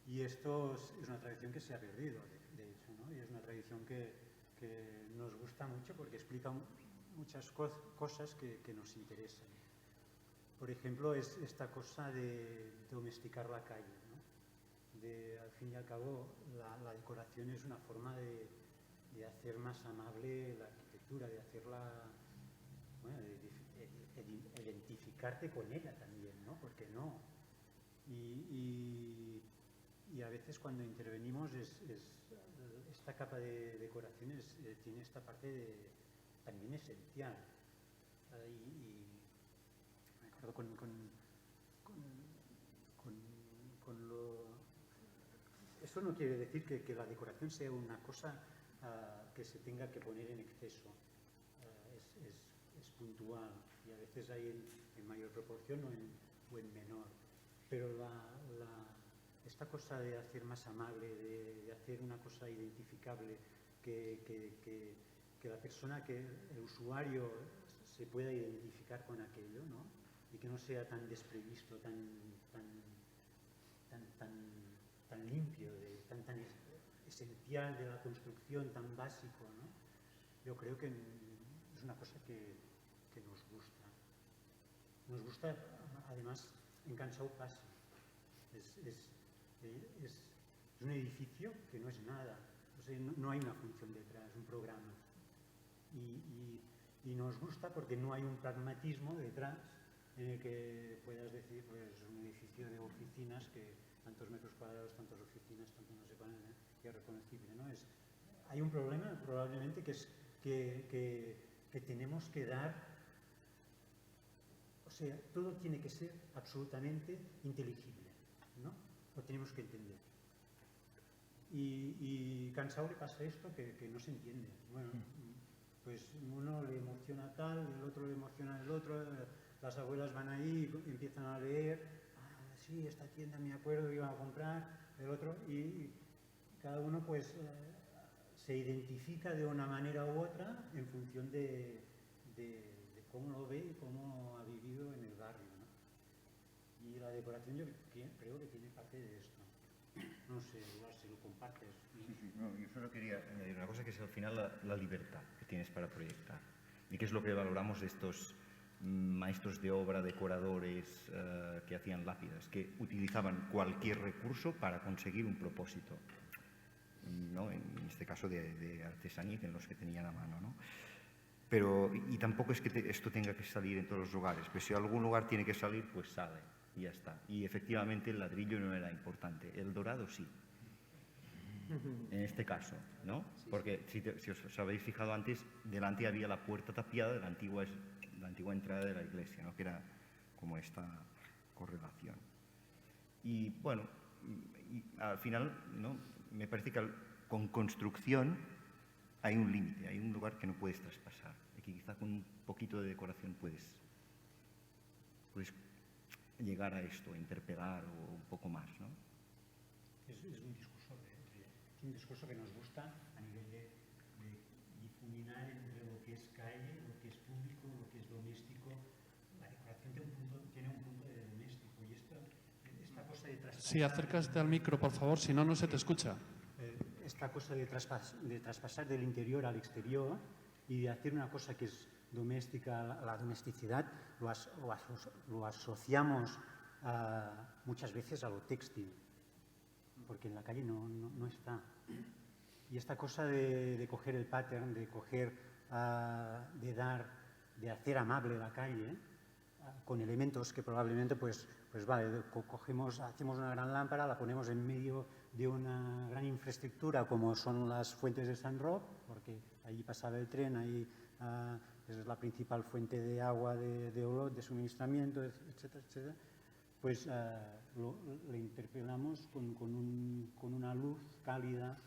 Y esto es una tradición que se ha perdido, de hecho, ¿no? Y es una tradición que nos gusta mucho porque explica muchas cosas que nos interesan. Por ejemplo, es esta cosa de domesticar la calle, ¿no? Al fin y al cabo, la decoración es una forma de hacer más amable la arquitectura, de hacerla, bueno, de identificarte con ella también, ¿no? ¿Por qué no? Y a veces cuando intervenimos esta capa de decoraciones tiene esta parte también esencial. Y me acuerdo con lo... Eso no quiere decir que la decoración sea una cosa que se tenga que poner en exceso. Es puntual, y a veces hay en mayor proporción o en menor. Pero esta cosa de hacer más amable, de hacer una cosa identificable, que la persona, que el usuario se pueda identificar con aquello, ¿no? Y que no sea tan desprevisto, tan limpio, tan esencial de la construcción, tan básico, ¿no? Yo creo que es una cosa que nos gusta. Nos gusta, además, en Can Sau pasa. Es un edificio que no es nada, o sea, no hay una función detrás, un programa. Y Y nos gusta porque no hay un pragmatismo detrás en el que puedas decir, pues un edificio de oficinas que tantos metros cuadrados, tantas oficinas, tanto no sé cuál, que es reconocible, ¿no? Hay un problema probablemente que es que tenemos que dar, o sea, todo tiene que ser absolutamente inteligible, ¿no? Lo tenemos que entender. Y cansado le pasa esto que no se entiende. Bueno, pues uno le emociona tal, el otro le emociona el otro, las abuelas van ahí y empiezan a leer, sí, esta tienda me acuerdo que iba a comprar, el otro, y cada uno pues se identifica de una manera u otra en función de cómo lo ve y cómo ha vivido en el barrio, ¿no? Y la decoración yo creo que tiene parte de esto. No sé, igual si lo compartes. Sí, no, yo solo quería añadir una cosa, que es al final la libertad que tienes para proyectar. Y que es lo que valoramos de estos maestros de obra, decoradores que hacían lápidas, que utilizaban cualquier recurso para conseguir un propósito, ¿no? En este caso de artesanía, en los que tenían a mano, ¿no? Pero, y tampoco es que esto tenga que salir en todos los lugares, pero si algún lugar tiene que salir, pues sale y ya está. Y efectivamente el ladrillo no era importante, el dorado sí. En este caso, ¿no? Porque si os habéis fijado antes, delante había la puerta tapiada de la antigua entrada de la iglesia, ¿no? Que era como esta correlación. Y bueno, y al final, ¿no? Me parece que con construcción hay un límite, hay un lugar que no puedes traspasar, y que quizá con un poquito de decoración puedes llegar a esto, a interpelar o un poco más, ¿no? Es un discurso que nos gusta a nivel de difuminar entre lo que es calle, lo que es público, lo que es doméstico. La decoración tiene un punto de doméstico, y esta cosa de traspasar... Sí, acércate al micro, por favor, si no, no se te escucha. Esta cosa de traspasar del interior al exterior y de hacer una cosa que es doméstica, la domesticidad, lo asociamos muchas veces a lo textil, porque en la calle no está. Y esta cosa de coger el pattern, de coger, de hacer amable la calle, con elementos que probablemente, pues vale, hacemos una gran lámpara, la ponemos en medio de una gran infraestructura como son las fuentes de Sant Roc, porque allí pasaba el tren, ahí es la principal fuente de agua de Olot, de suministramiento, etcétera, etcétera. Pues le interpelamos con una luz cálida,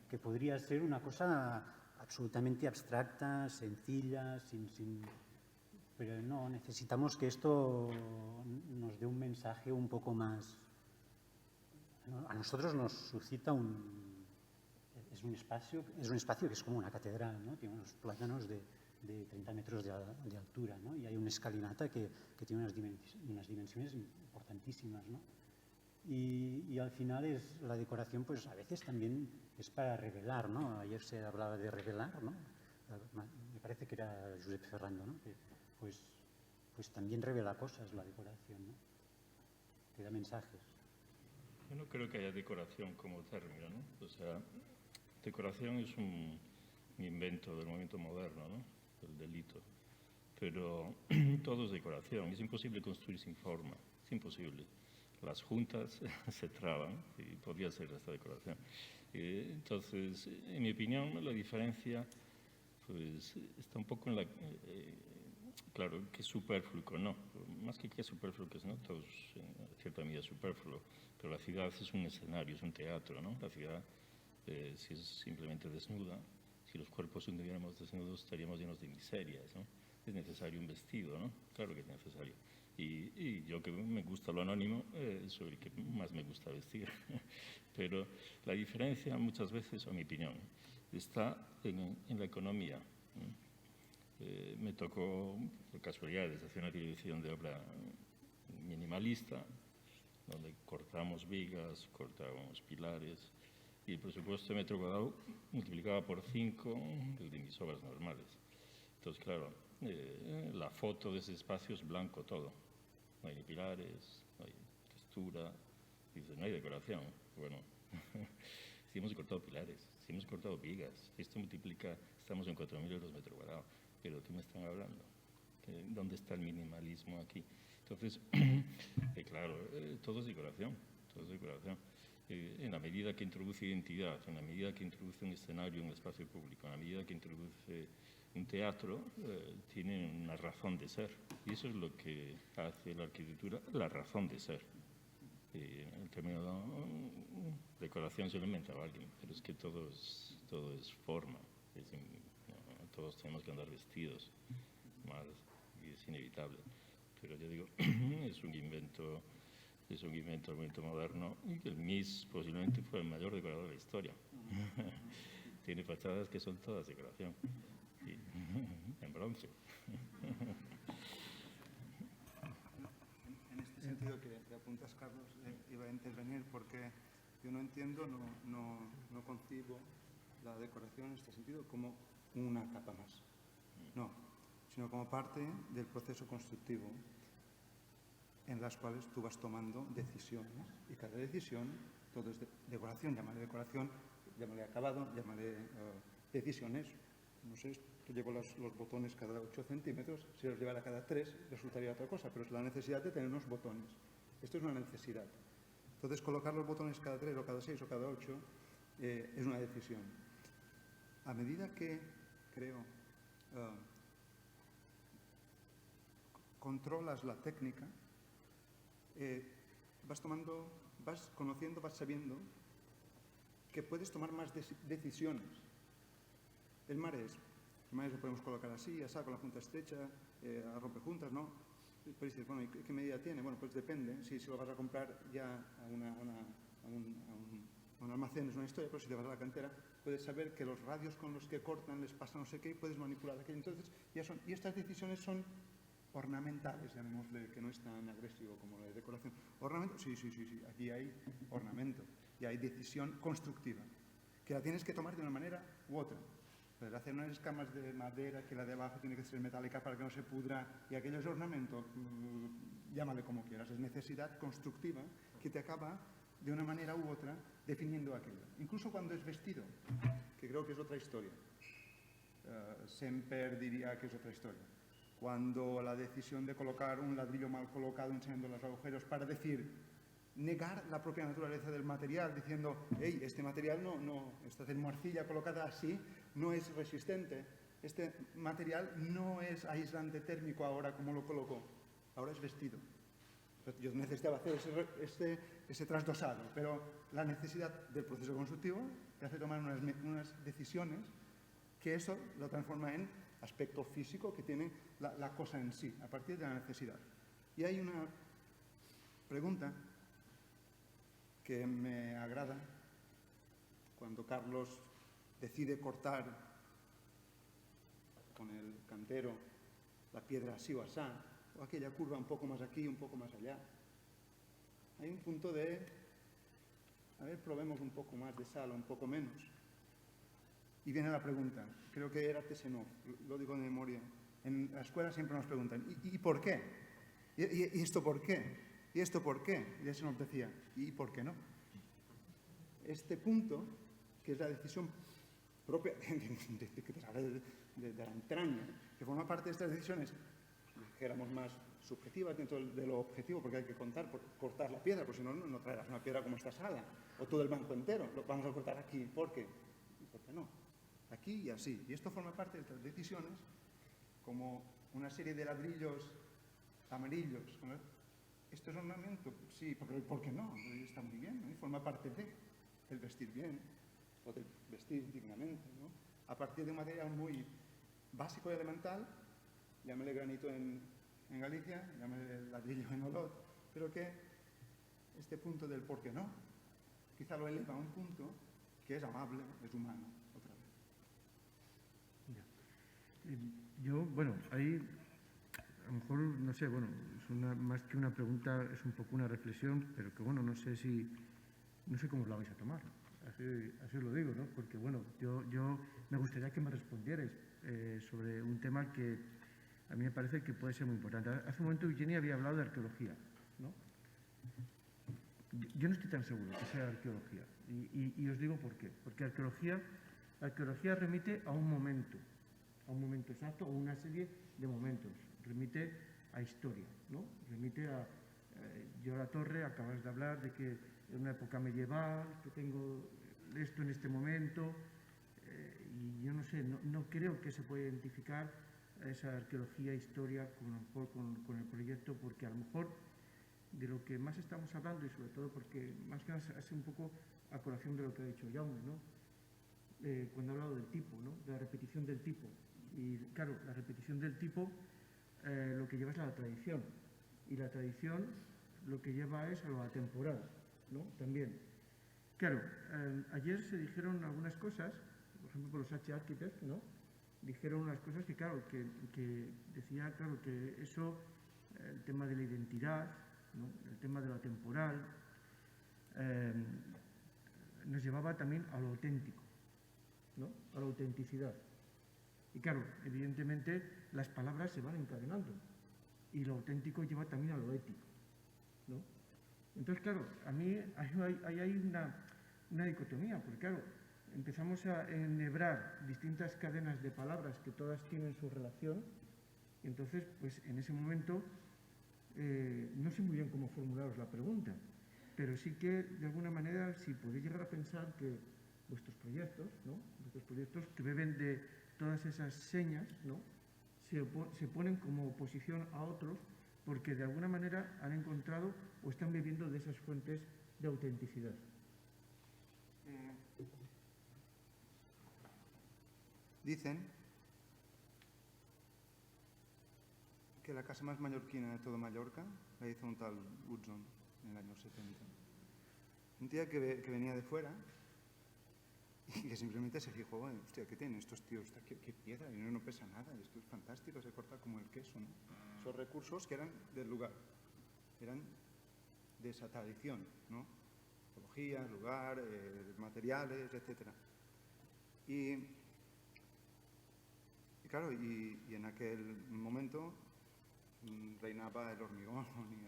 que podría ser una cosa absolutamente abstracta, sencilla, pero no, necesitamos que esto nos dé un mensaje un poco más. A nosotros nos suscita es un espacio que es como una catedral, ¿no? Tiene unos plátanos de 30 metros de altura, ¿no? Y hay una escalinata que tiene unas dimensiones importantísimas, ¿no? Y al final la decoración, pues a veces también es para revelar, ¿no? Ayer se hablaba de revelar, ¿no? Me parece que era Josep Ferrando, ¿no? Que, pues también revela cosas la decoración, ¿no? Que da mensajes. Yo no creo que haya decoración como término, ¿no? O sea, decoración es un invento del momento moderno, ¿no? El delito. Pero todo es decoración. Es imposible construir sin forma. Es imposible. Las juntas se traban y podría ser esta decoración. Entonces, en mi opinión, la diferencia pues, está un poco en la... claro, que es superfluo, no. Más que es superfluo, que es no, todo es en cierta medida superfluo. Pero la ciudad es un escenario, es un teatro, ¿no? La ciudad, si es simplemente desnuda, si los cuerpos estuviéramos desnudos, estaríamos llenos de miserias, ¿no? Es necesario un vestido, ¿no? Claro que es necesario. Y yo que me gusta lo anónimo, soy el que más me gusta vestir. Pero la diferencia muchas veces, a mi opinión, está en la economía. Me tocó, por casualidades, hacer una dirección de obra minimalista, donde cortamos vigas, cortábamos pilares, y el presupuesto de metro cuadrado multiplicaba por 5 el de mis obras normales. Entonces, claro, la foto de ese espacio es blanco todo. No hay ni pilares, no hay textura, dice, no hay decoración. Bueno, si hemos cortado pilares, si hemos cortado vigas, esto multiplica, estamos en 4.000 euros metro cuadrado, pero ¿qué me están hablando? ¿Dónde está el minimalismo aquí? Entonces, claro, todo es decoración, todo es decoración. En la medida que introduce identidad, en la medida que introduce un escenario en el espacio público, en la medida que introduce un teatro, tiene una razón de ser. Y eso es lo que hace la arquitectura, la razón de ser. El término decoración se lo inventaba alguien, pero es que todo es forma. Todos tenemos que andar vestidos más, y es inevitable. Pero yo digo, es un invento moderno, y el MIS posiblemente fue el mayor decorador de la historia. Tiene fachadas que son todas decoración, y en bronce. En este sentido que te apuntas, Carlos, iba a intervenir porque yo no entiendo, no concibo la decoración en este sentido como una capa más, no, sino como parte del proceso constructivo en las cuales tú vas tomando decisiones, y cada decisión, todo es decoración, llámale acabado, llámale decisiones. No sé, tú llevo los botones cada 8 centímetros, si los llevara cada 3 resultaría otra cosa, pero es la necesidad de tener unos botones. Esto es una necesidad. Entonces, colocar los botones cada 3 o cada 6 o cada 8 es una decisión. A medida que, creo, controlas la técnica, vas conociendo, vas sabiendo que puedes tomar más decisiones. El marés lo podemos colocar así, así, con la punta estrecha, a rompejuntas, ¿no? Pero dices, bueno, ¿y qué medida tiene? Bueno, pues depende. Si lo vas a comprar ya a un almacén es una historia, pero si te vas a la cantera, puedes saber que los radios con los que cortan les pasa no sé qué y puedes manipular aquello. Entonces, y estas decisiones son ornamentales, llamémosle, que no es tan agresivo como la de decoración. ¿Ornamento? Sí. Aquí hay ornamento y hay decisión constructiva, que la tienes que tomar de una manera u otra. Puedes hacer unas escamas de madera, que la de abajo tiene que ser metálica para que no se pudra, y aquello es ornamento, llámale como quieras. Es necesidad constructiva que te acaba, de una manera u otra, definiendo aquello. Incluso cuando es vestido, que creo que es otra historia. Semper diría que es otra historia. Cuando la decisión de colocar un ladrillo mal colocado enseñando los agujeros para decir, negar la propia naturaleza del material, diciendo, hey, este material esta morcilla colocada así no es resistente, este material no es aislante térmico ahora como lo colocó, ahora es vestido. Yo necesitaba hacer ese trasdosado, pero la necesidad del proceso constructivo te hace tomar unas decisiones que eso lo transforma en aspecto físico que tiene la cosa en sí, a partir de la necesidad. Y hay una pregunta que me agrada cuando Carlos decide cortar con el cantero la piedra así o asá, o aquella curva un poco más aquí, un poco más allá. Hay un punto de, a ver, probemos un poco más de sal o un poco menos. Y viene la pregunta, creo que era Tesenov, lo digo de memoria. En la escuela siempre nos preguntan, ¿y por qué? ¿Y esto por qué? ¿Y esto por qué? Y Tesenov decía, ¿y por qué no? Este punto, que es la decisión propia de la entraña, que forma parte de estas decisiones, que éramos más subjetivas dentro de lo objetivo, porque hay que cortar la piedra, porque si no, no traerás una piedra como esta sala, o todo el banco entero, lo vamos a cortar aquí, ¿por qué? ¿Y por qué no? Aquí y así. Y esto forma parte de estas decisiones, como una serie de ladrillos amarillos. ¿Esto es ornamento? Sí, pero ¿por qué no? Está muy bien, ¿no? Y forma parte del vestir bien, o del vestir dignamente, ¿no? A partir de un material muy básico y elemental, llámele granito en Galicia, llámele ladrillo en Olot, pero que este punto del por qué no, quizá lo eleva a un punto que es amable, es humano, otra vez. Yo, bueno, ahí a lo mejor, no sé, bueno, es más que una pregunta, es un poco una reflexión, pero que bueno, no sé cómo os la vais a tomar. Así os lo digo, ¿no? Porque bueno, yo me gustaría que me respondierais sobre un tema que a mí me parece que puede ser muy importante. Hace un momento Eugenia había hablado de arqueología, ¿no? Yo no estoy tan seguro que sea arqueología. Y os digo por qué. Porque arqueología remite a un momento exacto o una serie de momentos. Remite a historia, ¿no? Remite a... yo la torre, acabas de hablar de que en una época medieval, que tengo esto en este momento, y yo no sé, no creo que se pueda identificar esa arqueología, historia con el proyecto, porque a lo mejor de lo que más estamos hablando, y sobre todo porque más que nada hace un poco a colación de lo que ha dicho Jaume, ¿no? Cuando ha hablado del tipo, ¿no? De la repetición del tipo. Y claro, la repetición del tipo lo que lleva es a la tradición. Y la tradición lo que lleva es a lo atemporal, ¿no? También. Claro, ayer se dijeron algunas cosas, por ejemplo, por los H-Architects, ¿no? Dijeron unas cosas que, claro, que decía, claro, que eso, el tema de la identidad, ¿no? El tema de lo temporal, nos llevaba también a lo auténtico, ¿no? A la autenticidad. Y claro, evidentemente las palabras se van encadenando y lo auténtico lleva también a lo ético, ¿no? Entonces, claro, a mí hay una dicotomía, porque claro, empezamos a enhebrar distintas cadenas de palabras que todas tienen su relación, y entonces, pues en ese momento, no sé muy bien cómo formularos la pregunta, pero sí que, de alguna manera, si podéis llegar a pensar que vuestros proyectos, ¿no? Vuestros proyectos que beben de todas esas señas, ¿no? Se ponen como oposición a otros porque de alguna manera han encontrado o están bebiendo de esas fuentes de autenticidad. Dicen que la casa más mallorquina de todo Mallorca la hizo un tal Hudson en el año 70. Un tío que venía de fuera y que simplemente se fijó, hostia, ¿qué tienen estos tíos? ¿Qué piedra? Y no pesa nada, y esto es fantástico, se corta como el queso, ¿no? Esos recursos que eran del lugar, eran de esa tradición, ¿no? Ecología, lugar, materiales, etc. Y claro, y en aquel momento reinaba el hormigón y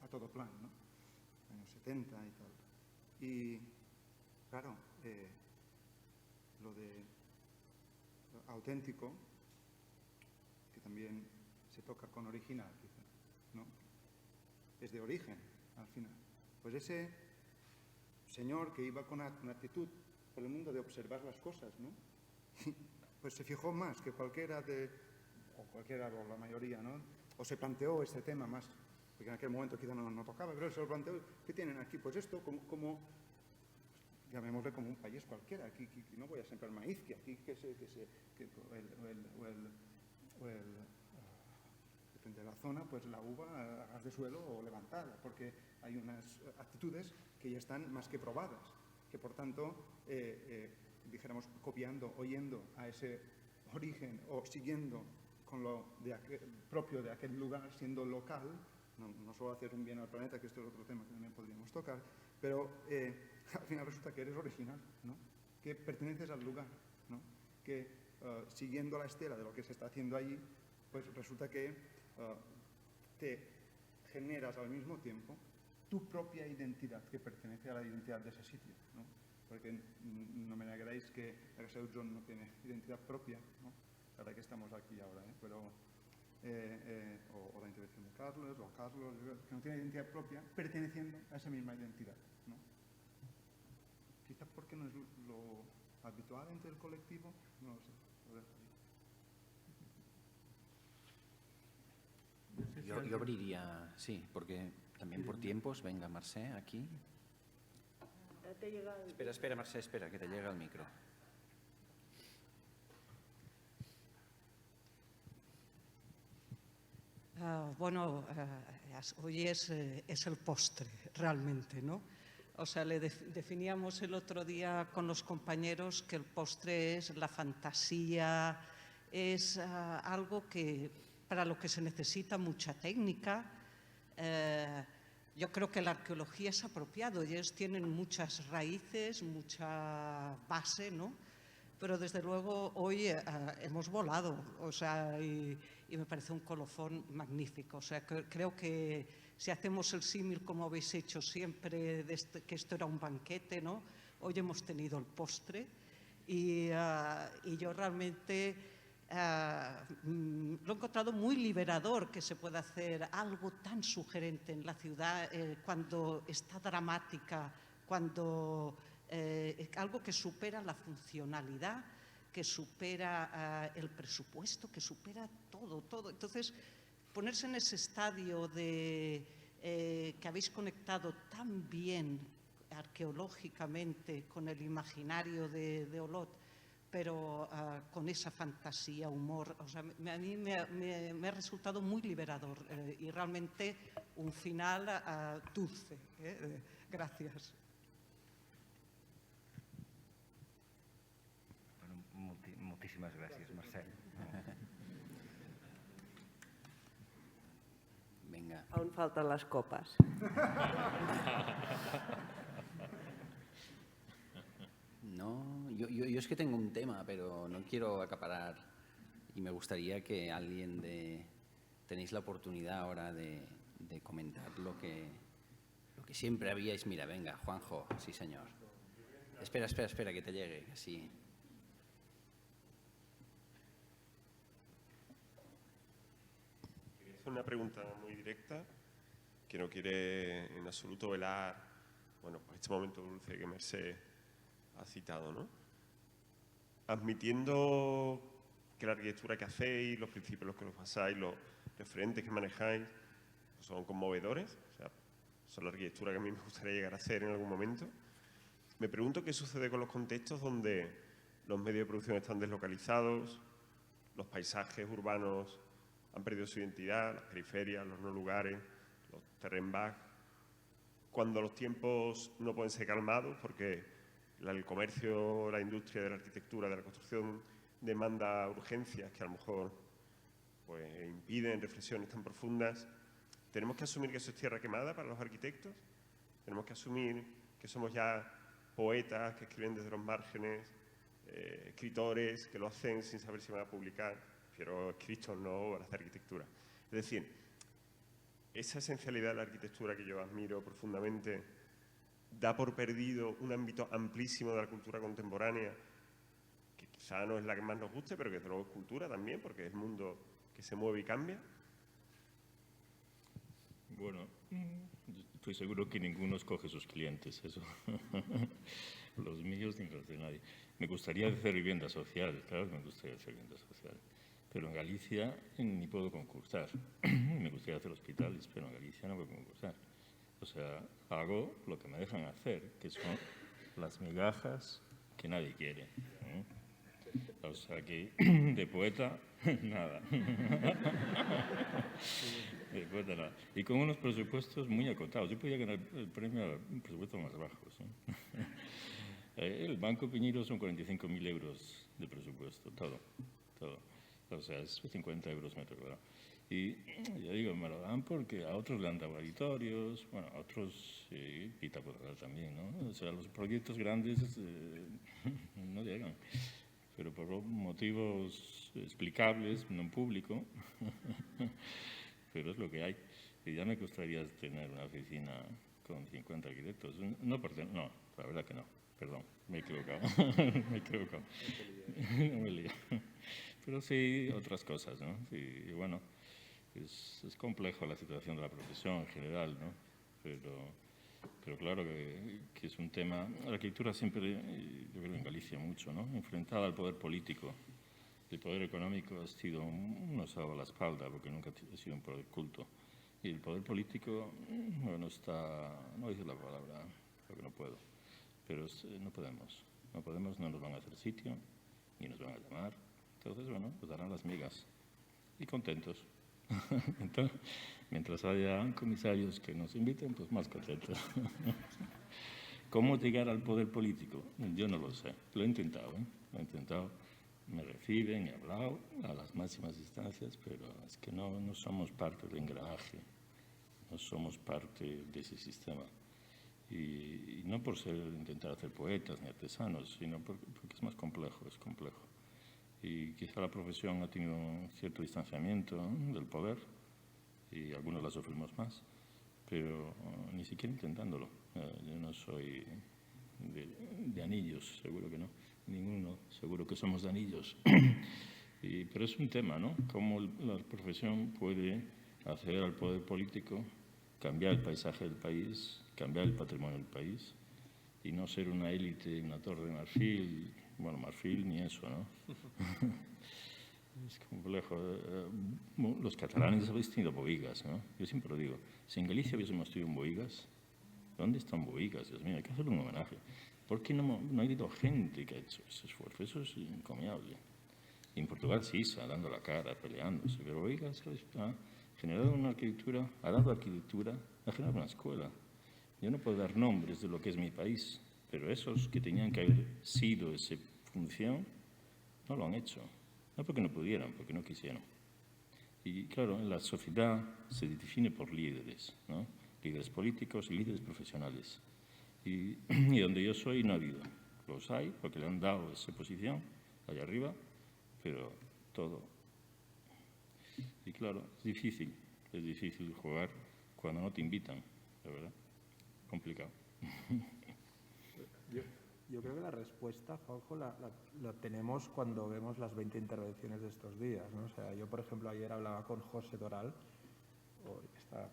a todo plan, ¿no? Años 70 y tal. Y claro, lo de lo auténtico, que también se toca con original, quizá, ¿no? Es de origen, al final. Pues ese señor que iba con una actitud por el mundo de observar las cosas, ¿no? Pues se fijó más que cualquiera o la mayoría, ¿no? O se planteó este tema más, porque en aquel momento quizá no tocaba, pero se lo planteó, ¿qué tienen aquí? Pues esto, como llamémosle como un país cualquiera, aquí no voy a sembrar maíz, que aquí depende de la zona, pues la uva a ras de suelo o levantada, porque hay unas actitudes que ya están más que probadas, que por tanto, dijéramos, copiando, oyendo a ese origen o siguiendo con lo propio de aquel lugar, siendo local, no solo hacer un bien al planeta, que esto es otro tema que también podríamos tocar, pero al final resulta que eres original, ¿no? Que perteneces al lugar, ¿no? Que siguiendo la estela de lo que se está haciendo allí, pues resulta que te generas al mismo tiempo tu propia identidad, que pertenece a la identidad de ese sitio, ¿no? Porque no me negaréis que la Casa de Hudson no tiene identidad propia, ¿no? La verdad que estamos aquí ahora, pero o la intervención de Carlos, que no tiene identidad propia, perteneciendo a esa misma identidad, ¿no? Quizás porque no es lo habitual entre el colectivo, no lo sé. Yo abriría, sí, porque también por tiempos, venga Mercè, aquí. Espera, Mercè, espera, que te llega el micro. Hoy es el postre, realmente, ¿no? O sea, definíamos el otro día con los compañeros que el postre es la fantasía, es algo para lo que se necesita mucha técnica. Yo creo que la arqueología es apropiado, ellos tienen muchas raíces, mucha base, ¿no? Pero desde luego hoy hemos volado, o sea, y me parece un colofón magnífico. O sea, creo que Si hacemos el símil como habéis hecho siempre, que esto era un banquete, ¿no? Hoy hemos tenido el postre y yo realmente lo he encontrado muy liberador que se pueda hacer algo tan sugerente en la ciudad cuando está dramática, cuando algo que supera la funcionalidad, que supera el presupuesto, que supera todo. Entonces, ponerse en ese estadio de que habéis conectado tan bien arqueológicamente con el imaginario de Olot, pero con esa fantasía, humor, o sea, a mí me ha resultado muy liberador y realmente un final dulce. Gracias. Bueno, muchísimas gracias, Marcel. Venga. Aún faltan las copas. No, yo es que tengo un tema, pero no quiero acaparar y me gustaría que alguien tenéis la oportunidad ahora de comentar lo que siempre habíais. Mira, venga, Juanjo, sí señor. Espera, que te llegue, así. Es una pregunta muy directa, que no quiere en absoluto velar, bueno, pues este momento dulce que Mercè ha citado, ¿no? Admitiendo que la arquitectura que hacéis, los principios en los que los basáis, los referentes que manejáis, pues son conmovedores, o sea, son la arquitectura que a mí me gustaría llegar a hacer en algún momento. Me pregunto qué sucede con los contextos donde los medios de producción están deslocalizados, los paisajes urbanos han perdido su identidad, las periferias, los no lugares, los terrenbach, cuando los tiempos no pueden ser calmados porque el comercio, la industria de la arquitectura, de la construcción demanda urgencias que a lo mejor pues, impiden reflexiones tan profundas. ¿Tenemos que asumir que eso es tierra quemada para los arquitectos? ¿Tenemos que asumir que somos ya poetas que escriben desde los márgenes, escritores que lo hacen sin saber si van a publicar? Prefiero escritos, no obras de arquitectura. Es decir, esa esencialidad de la arquitectura que yo admiro profundamente da por perdido un ámbito amplísimo de la cultura contemporánea, que quizá no es la que más nos guste, pero que desde luego es cultura también, porque es el mundo que se mueve y cambia. Bueno, estoy seguro que ninguno escoge sus clientes, eso. Los míos ni los de nadie. Me gustaría hacer vivienda social, claro que me gustaría hacer vivienda social. Pero en Galicia ni puedo concursar. Me gustaría hacer hospitales, pero en Galicia no puedo concursar. O sea, hago lo que me dejan hacer, que son las migajas que nadie quiere. O sea que de poeta, nada. De poeta, nada. Y con unos presupuestos muy acotados. Yo podía ganar el premio a presupuestos más bajos. El Banco Piñero son 45.000 euros de presupuesto, todo. O sea, es 50 euros metro cuadrado. Y ya digo, me lo dan porque a otros le dan laboratorios, bueno, a otros Pita puede dar también, ¿no? O sea, los proyectos grandes no llegan, pero por motivos explicables, no en público, pero es lo que hay. Y ya me gustaría tener una oficina con 50 arquitectos. No, la verdad que no, perdón, me he equivocado. No me lío. Pero sí, otras cosas, ¿no? Sí, y bueno, es complejo la situación de la profesión en general, ¿no? Pero claro que es un tema. La arquitectura siempre, yo creo en Galicia mucho, ¿no? Enfrentada al poder político. El poder económico ha sido un osado a la espalda, porque nunca ha sido un poder culto. Y el poder político, bueno, no dice la palabra, porque no puedo. Pero no podemos, no nos van a hacer sitio, ni nos van a llamar. Entonces, bueno, pues darán las migas. Y contentos. Entonces, mientras haya comisarios que nos inviten, pues más contentos. ¿Cómo llegar al poder político? Yo no lo sé. Lo he intentado, Lo he intentado. Me reciben, he hablado a las máximas instancias, pero es que no somos parte del engranaje. No somos parte de ese sistema. Y no por intentar hacer poetas ni artesanos, sino porque es más complejo, es complejo. Y quizá la profesión ha tenido un cierto distanciamiento del poder y algunos la sufrimos más, pero ni siquiera intentándolo. Yo no soy de anillos, seguro que no. Ninguno, seguro que somos de anillos. Pero es un tema, ¿no? Cómo la profesión puede hacer al poder político cambiar el paisaje del país, cambiar el patrimonio del país y no ser una élite, una torre de marfil, bueno, marfil ni eso, ¿no? Es complejo. Los catalanes habéis tenido bohigas, ¿no? Yo siempre lo digo. Si en Galicia hubiésemos tenido bohigas, ¿dónde están bohigas? Dios mío, hay que hacerle un homenaje. ¿Por qué no ha habido gente que ha hecho ese esfuerzo? Eso es encomiable. Y en Portugal sí, está dando la cara, peleándose, pero bohigas ha generado una arquitectura, ha dado arquitectura, ha generado una escuela. Yo no puedo dar nombres de lo que es mi país, pero esos que tenían que haber sido esa función, no lo han hecho. No porque no pudieran, porque no quisieron. Y claro, la sociedad se define por líderes, ¿no? Líderes políticos y líderes profesionales. Y donde yo soy no ha habido. Los hay porque le han dado esa posición allá arriba, pero todo. Y claro, es difícil jugar cuando no te invitan, la verdad. Complicado. Yo creo que la respuesta, Juanjo, la tenemos cuando vemos las 20 intervenciones de estos días, ¿no? O sea, yo, por ejemplo, ayer hablaba con José Doral,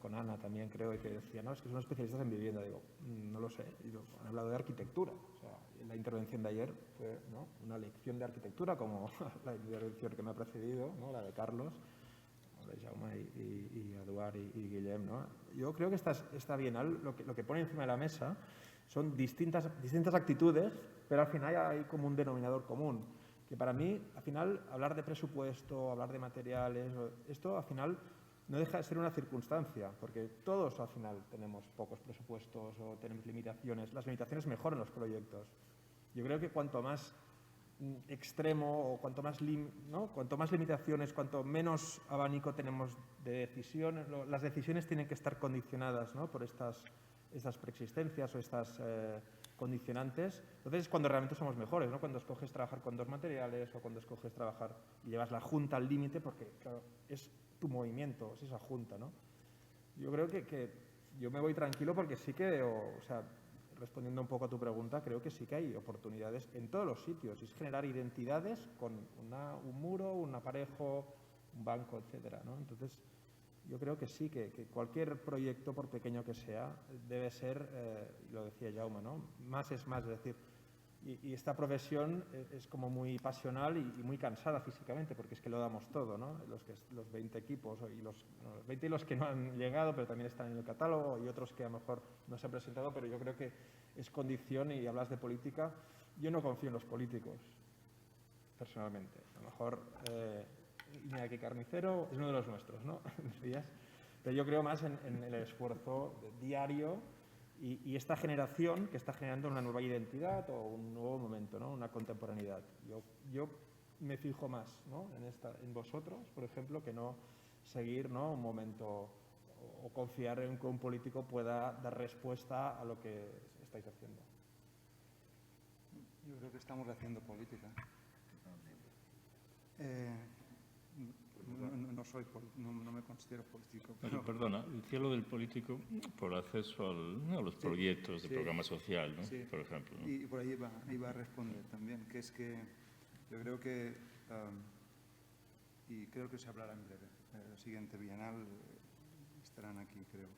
con Ana también creo, y que decía, no, es que son especialistas en vivienda. Digo, no lo sé. Y han hablado de arquitectura. O sea, la intervención de ayer fue, ¿no?, una lección de arquitectura, como la intervención que me ha precedido, ¿no?, la de Carlos, de Jaume y Eduard y Guillem, ¿no? Yo creo que esta Bienal lo que pone encima de la mesa son distintas actitudes, pero al final hay como un denominador común, que para mí, al final, hablar de presupuesto, hablar de materiales, esto al final no deja de ser una circunstancia, porque todos al final tenemos pocos presupuestos o tenemos limitaciones. Las limitaciones mejoran los proyectos. Yo creo que cuanto más extremo o cuanto más limitaciones, cuanto menos abanico tenemos de decisiones, las decisiones tienen que estar condicionadas, ¿no?, por estas preexistencias o estas condicionantes. Entonces es cuando realmente somos mejores, ¿no?, cuando escoges trabajar con dos materiales o cuando escoges trabajar y llevas la junta al límite, porque claro, es tu movimiento, es esa junta, ¿no? Yo creo que yo me voy tranquilo porque sí que, o sea, respondiendo un poco a tu pregunta, creo que sí que hay oportunidades en todos los sitios. Es generar identidades con un muro, un aparejo, un banco, etcétera, ¿no? Entonces, yo creo que sí, que cualquier proyecto, por pequeño que sea, debe ser, lo decía Jaume, ¿no?, más es más. Es decir, y esta profesión es como muy pasional y muy cansada físicamente, porque es que lo damos todo, ¿no? Los 20 equipos, y los 20 y los que no han llegado, pero también están en el catálogo, y otros que a lo mejor no se han presentado, pero yo creo que es condición, y hablas de política. Yo no confío en los políticos, personalmente. A lo mejor Iñaki Carnicero es uno de los nuestros, ¿no? Pero yo creo más en el esfuerzo diario y esta generación que está generando una nueva identidad o un nuevo momento, ¿no?, una contemporaneidad. Yo me fijo más, ¿no?, en vosotros, por ejemplo, que no seguir, ¿no?, un momento o confiar en que un político pueda dar respuesta a lo que estáis haciendo. Yo creo que estamos haciendo política. No me considero político. Pero, perdona, decía lo del político por acceso a los proyectos de programa social, ¿no? Sí. Por ejemplo, ¿no? Y por ahí iba a responder también, que es que yo creo que, y creo que se hablará en breve, la siguiente Bienal estarán aquí, creo.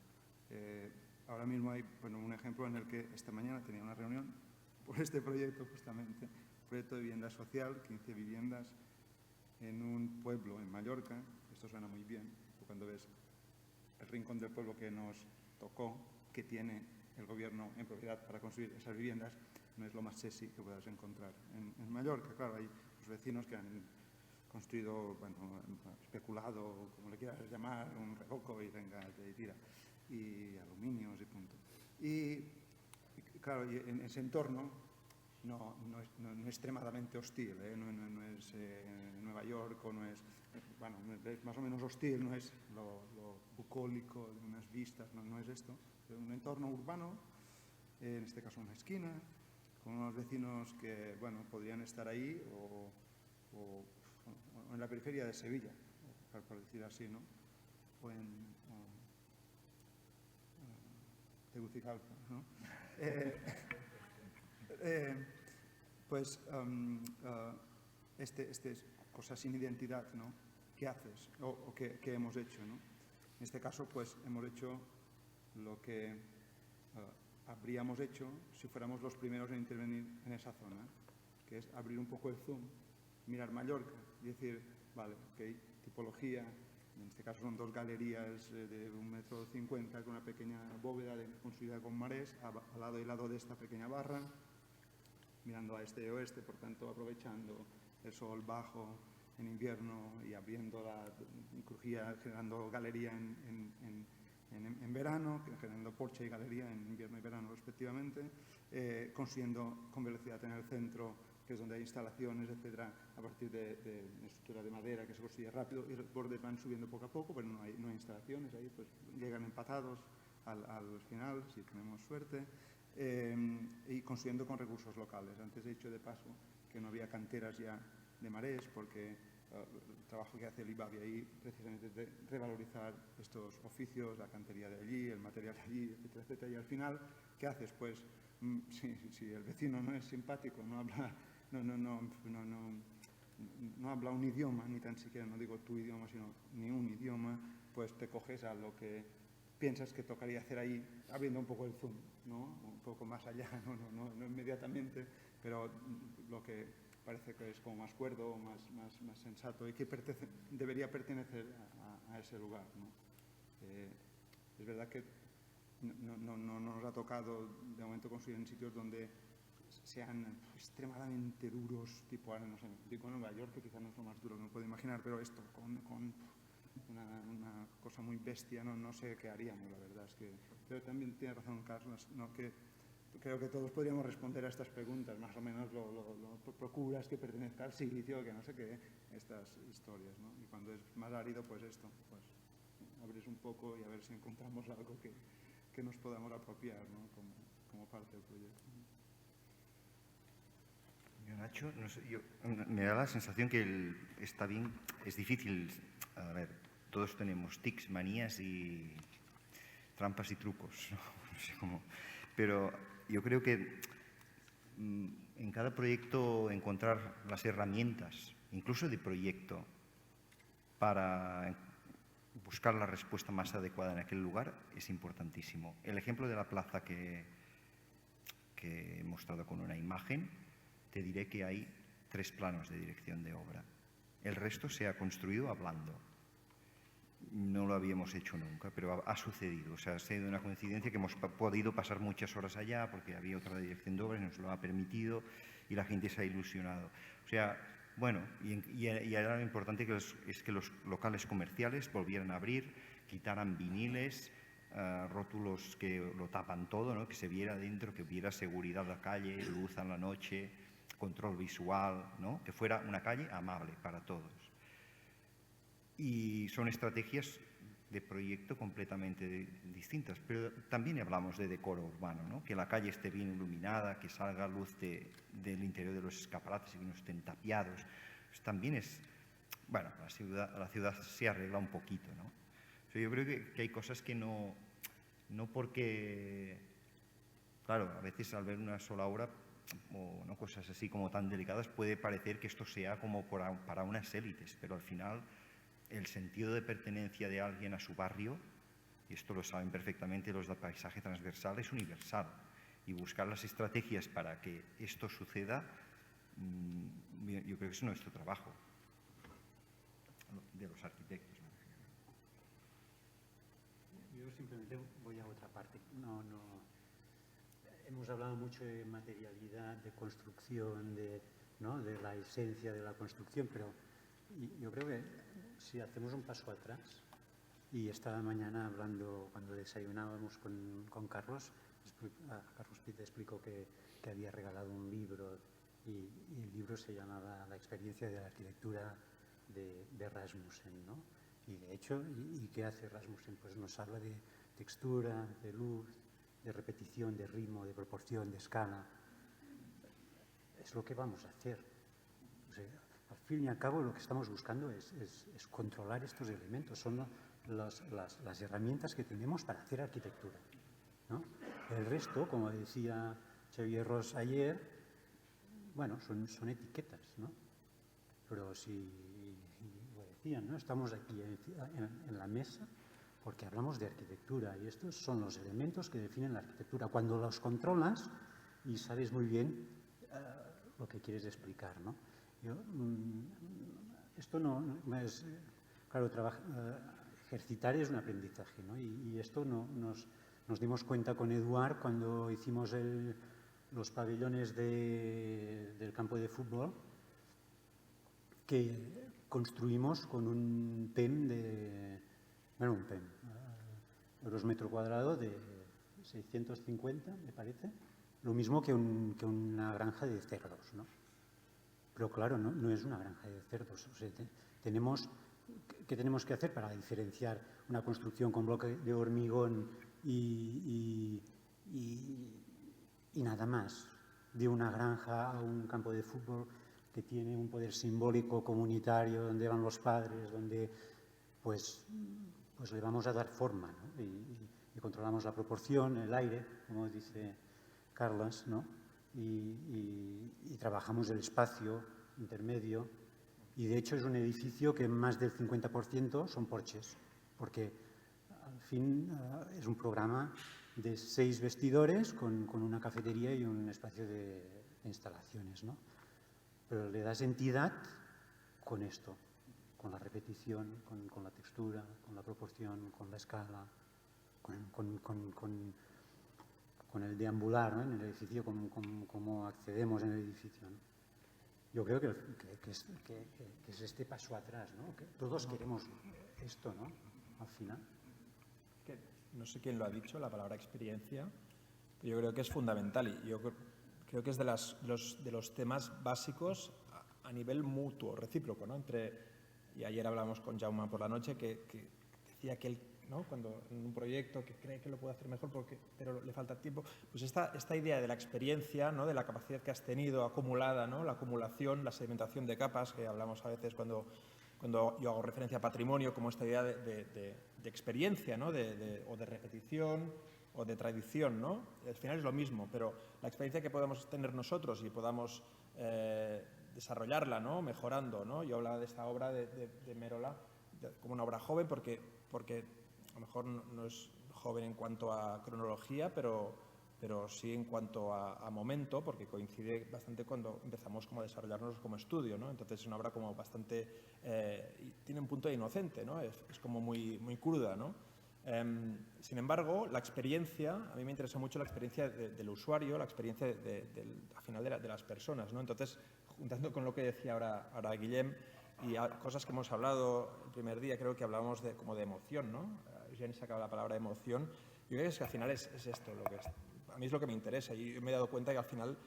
Ahora mismo hay, bueno, un ejemplo en el que esta mañana tenía una reunión por este proyecto justamente, proyecto de vivienda social, 15 viviendas, en un pueblo en Mallorca. Esto suena muy bien, cuando ves el rincón del pueblo que nos tocó, que tiene el gobierno en propiedad para construir esas viviendas, no es lo más sexy que puedas encontrar en Mallorca. Claro, hay los vecinos que han construido, bueno, especulado, como le quieras llamar, un revoco y venga, te tira, y aluminios y punto. Y claro, y en ese entorno no es extremadamente hostil, no es Nueva York, o no es, bueno, es más o menos hostil, no es lo bucólico de unas vistas, no es esto, es un entorno urbano, en este caso una esquina, con unos vecinos que, bueno, podrían estar ahí o en la periferia de Sevilla, por decir así, ¿no? O en Tegucigalpa, ¿no? Pues cosas sin identidad, ¿no? ¿Qué haces o qué hemos hecho, ¿no? En este caso, pues hemos hecho lo que habríamos hecho si fuéramos los primeros en intervenir en esa zona, que es abrir un poco el zoom, mirar Mallorca y decir, vale, ok, tipología, en este caso son 2 galerías de 1,50 m con una pequeña bóveda construida con marés, al lado y lado de esta pequeña barra, mirando a este y oeste, por tanto aprovechando el sol bajo en invierno y abriendo la crujía, generando galería en verano, generando porche y galería en invierno y verano respectivamente, construyendo con velocidad en el centro, que es donde hay instalaciones, etcétera, a partir de estructura de madera que se construye rápido y los bordes van subiendo poco a poco, pero no hay instalaciones ahí, pues llegan empatados al final, si tenemos suerte, y construyendo con recursos locales. Antes he dicho de paso que no había canteras ya de marés, porque el trabajo que hace el IBABI ahí precisamente es de revalorizar estos oficios, la cantería de allí, el material de allí, etcétera, etcétera. Y al final, ¿qué haces? Pues si el vecino no es simpático, no habla un idioma, ni tan siquiera, no digo tu idioma, sino ni un idioma, pues te coges a lo que piensas que tocaría hacer ahí, abriendo un poco el zoom, ¿no? Un poco más allá, no inmediatamente, pero lo que parece que es como más cuerdo, más sensato y que debería pertenecer a ese lugar, ¿no? Es verdad que no nos ha tocado de momento construir en sitios donde sean extremadamente duros, tipo, ahora no sé, digo Nueva York, que quizás no es lo más duro que me puedo imaginar, pero esto, con una cosa muy bestia, no sé qué haríamos, la verdad es que... Pero también tiene razón Carlos, ¿no? Que creo que todos podríamos responder a estas preguntas, más o menos lo procuras que pertenezca al sitio, que no sé qué, estas historias, ¿no? Y cuando es más árido, pues esto, pues abres un poco y a ver si encontramos algo que nos podamos apropiar, ¿no? Como parte del proyecto. Nacho, no sé, me da la sensación que está bien, es difícil, a ver, todos tenemos tics, manías y trampas y trucos, ¿no? No sé cómo, pero yo creo que en cada proyecto encontrar las herramientas, incluso de proyecto, para buscar la respuesta más adecuada en aquel lugar es importantísimo. El ejemplo de la plaza que he mostrado con una imagen, te diré que hay 3 planos de dirección de obra. El resto se ha construido hablando. No lo habíamos hecho nunca, pero ha sucedido. O sea, ha sido una coincidencia que hemos podido pasar muchas horas allá porque había otra dirección de obra y nos lo ha permitido y la gente se ha ilusionado. O sea, bueno, y ahora lo importante es que los locales comerciales volvieran a abrir, quitaran viniles, rótulos que lo tapan todo, ¿no? Que se viera dentro, que hubiera seguridad en la calle, luz en la noche, control visual, ¿no? Que fuera una calle amable para todos. Y son estrategias de proyecto completamente distintas, pero también hablamos de decoro urbano, ¿no? Que la calle esté bien iluminada, que salga luz del interior de los escaparates y que no estén tapiados. Pues también es, bueno, la ciudad se arregla un poquito, ¿no? O sea, yo creo que hay cosas que no porque, claro, a veces al ver una sola obra o no, cosas así como tan delicadas puede parecer que esto sea como para unas élites, pero al final el sentido de pertenencia de alguien a su barrio, y esto lo saben perfectamente los del paisaje transversal, es universal. Y buscar las estrategias para que esto suceda, yo creo que es nuestro trabajo, de los arquitectos. Yo simplemente voy a otra parte. Hemos hablado mucho de materialidad, de construcción, de la esencia de la construcción, pero yo creo que si hacemos un paso atrás, y esta mañana hablando, cuando desayunábamos con Carlos, Carlos Pitt explicó que había regalado un libro y el libro se llamaba La experiencia de la arquitectura de Rasmussen, ¿no? Y de hecho, ¿y qué hace Rasmussen? Pues nos habla de textura, de luz, de repetición, de ritmo, de proporción, de escala. Es lo que vamos a hacer. O sea, al fin y al cabo lo que estamos buscando es controlar estos elementos. Son las herramientas que tenemos para hacer arquitectura. ¿no? El resto, como decía Xavier Ros ayer, bueno, son etiquetas, ¿no? Pero si, lo decían, ¿no? Estamos aquí en la mesa porque hablamos de arquitectura y estos son los elementos que definen la arquitectura. Cuando los controlas y sabes muy bien lo que quieres explicar, ¿no? Esto no es... Claro, ejercitar es un aprendizaje, ¿no? Y esto nos dimos cuenta con Eduard cuando hicimos los pabellones del campo de fútbol, que construimos con un PEM euros metro cuadrado de 650, me parece, lo mismo que una granja de cerdos, ¿no? Pero claro, no es una granja de cerdos. O sea, ¿qué tenemos que hacer para diferenciar una construcción con bloque de hormigón y nada más de una granja a un campo de fútbol que tiene un poder simbólico comunitario, donde van los padres, donde pues le vamos a dar forma, ¿no? Y controlamos la proporción, el aire, como dice Carlos, ¿no? Y trabajamos el espacio intermedio, y de hecho es un edificio que más del 50% son porches, porque al fin es un programa de 6 vestidores con una cafetería y un espacio de instalaciones, ¿no? Pero le das entidad con esto, con la repetición, con la textura, con la proporción, con la escala, con el deambular, ¿no? En el edificio, cómo accedemos en el edificio, ¿no? Yo creo que es este paso atrás, ¿no? Que todos queremos esto, ¿no? Al final. No sé quién lo ha dicho, la palabra experiencia, pero yo creo que es fundamental y yo creo que es de los temas básicos a nivel mutuo, recíproco, ¿no? Y ayer hablamos con Jaume por la noche que decía que él, ¿no? Cuando en un proyecto que cree que lo puede hacer mejor pero le falta tiempo, pues esta idea de la experiencia, ¿no? De la capacidad que has tenido acumulada, ¿no? La acumulación, la sedimentación de capas, que hablamos a veces cuando yo hago referencia a patrimonio, como esta idea de experiencia, ¿no? O de repetición o de tradición, ¿no? Al final es lo mismo, pero la experiencia que podemos tener nosotros y podamos desarrollarla, ¿no? Mejorando, ¿no? Yo hablaba de esta obra de Merola como una obra joven porque a lo mejor no es joven en cuanto a cronología, pero sí en cuanto a momento, porque coincide bastante cuando empezamos como a desarrollarnos como estudio, ¿no? Entonces es una obra como bastante... tiene un punto de inocente, ¿no? Es como muy cruda, ¿no? Sin embargo, la experiencia, a mí me interesa mucho la experiencia del usuario, la experiencia al final de las personas, ¿no? Entonces, juntando con lo que decía ahora Guillem y cosas que hemos hablado el primer día, creo que hablábamos como de emoción, ¿no? Jenny sacaba la palabra emoción. Yo creo que al final es esto, a mí es lo que me interesa y yo me he dado cuenta que al final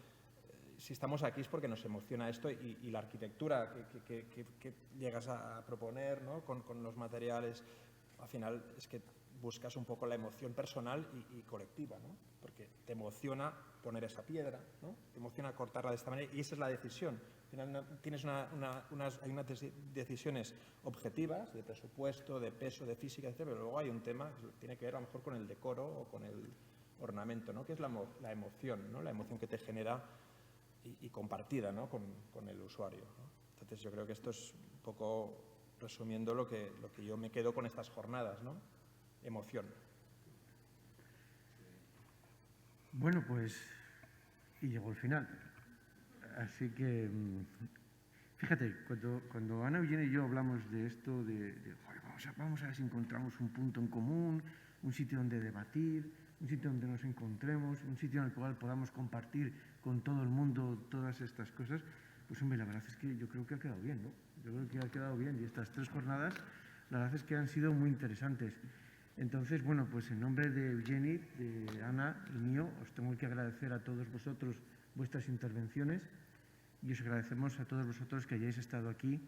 si estamos aquí es porque nos emociona esto y la arquitectura que llegas a proponer, ¿no? con los materiales, al final es que buscas un poco la emoción personal y colectiva, ¿no? Porque te emociona poner esa piedra, ¿no? Te emociona cortarla de esta manera y esa es la decisión. Al final tienes hay unas decisiones objetivas de presupuesto, de peso, de física, etc., pero luego hay un tema que tiene que ver a lo mejor con el decoro o con el ornamento, ¿no? Que es la emoción, ¿no? La emoción que te genera y compartida, ¿no? con el usuario, ¿no? Entonces yo creo que esto es un poco resumiendo lo que yo me quedo con estas jornadas, ¿no? Emoción. Bueno, pues, y llegó el final. Así que, fíjate, cuando Ana, Eugenia y yo hablamos de esto, vamos a ver si encontramos un punto en común, un sitio donde debatir, un sitio donde nos encontremos, un sitio en el cual podamos compartir con todo el mundo todas estas cosas, pues hombre, la verdad es que yo creo que ha quedado bien, ¿no? Yo creo que ha quedado bien y estas 3 jornadas, la verdad es que han sido muy interesantes. Entonces, bueno, pues en nombre de Eugeni, de Ana y mío, os tengo que agradecer a todos vosotros vuestras intervenciones y os agradecemos a todos vosotros que hayáis estado aquí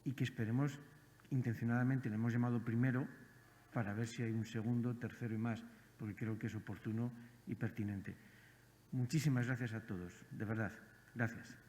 y que esperemos, intencionadamente le hemos llamado primero para ver si hay un segundo, tercero y más, porque creo que es oportuno y pertinente. Muchísimas gracias a todos, de verdad. Gracias.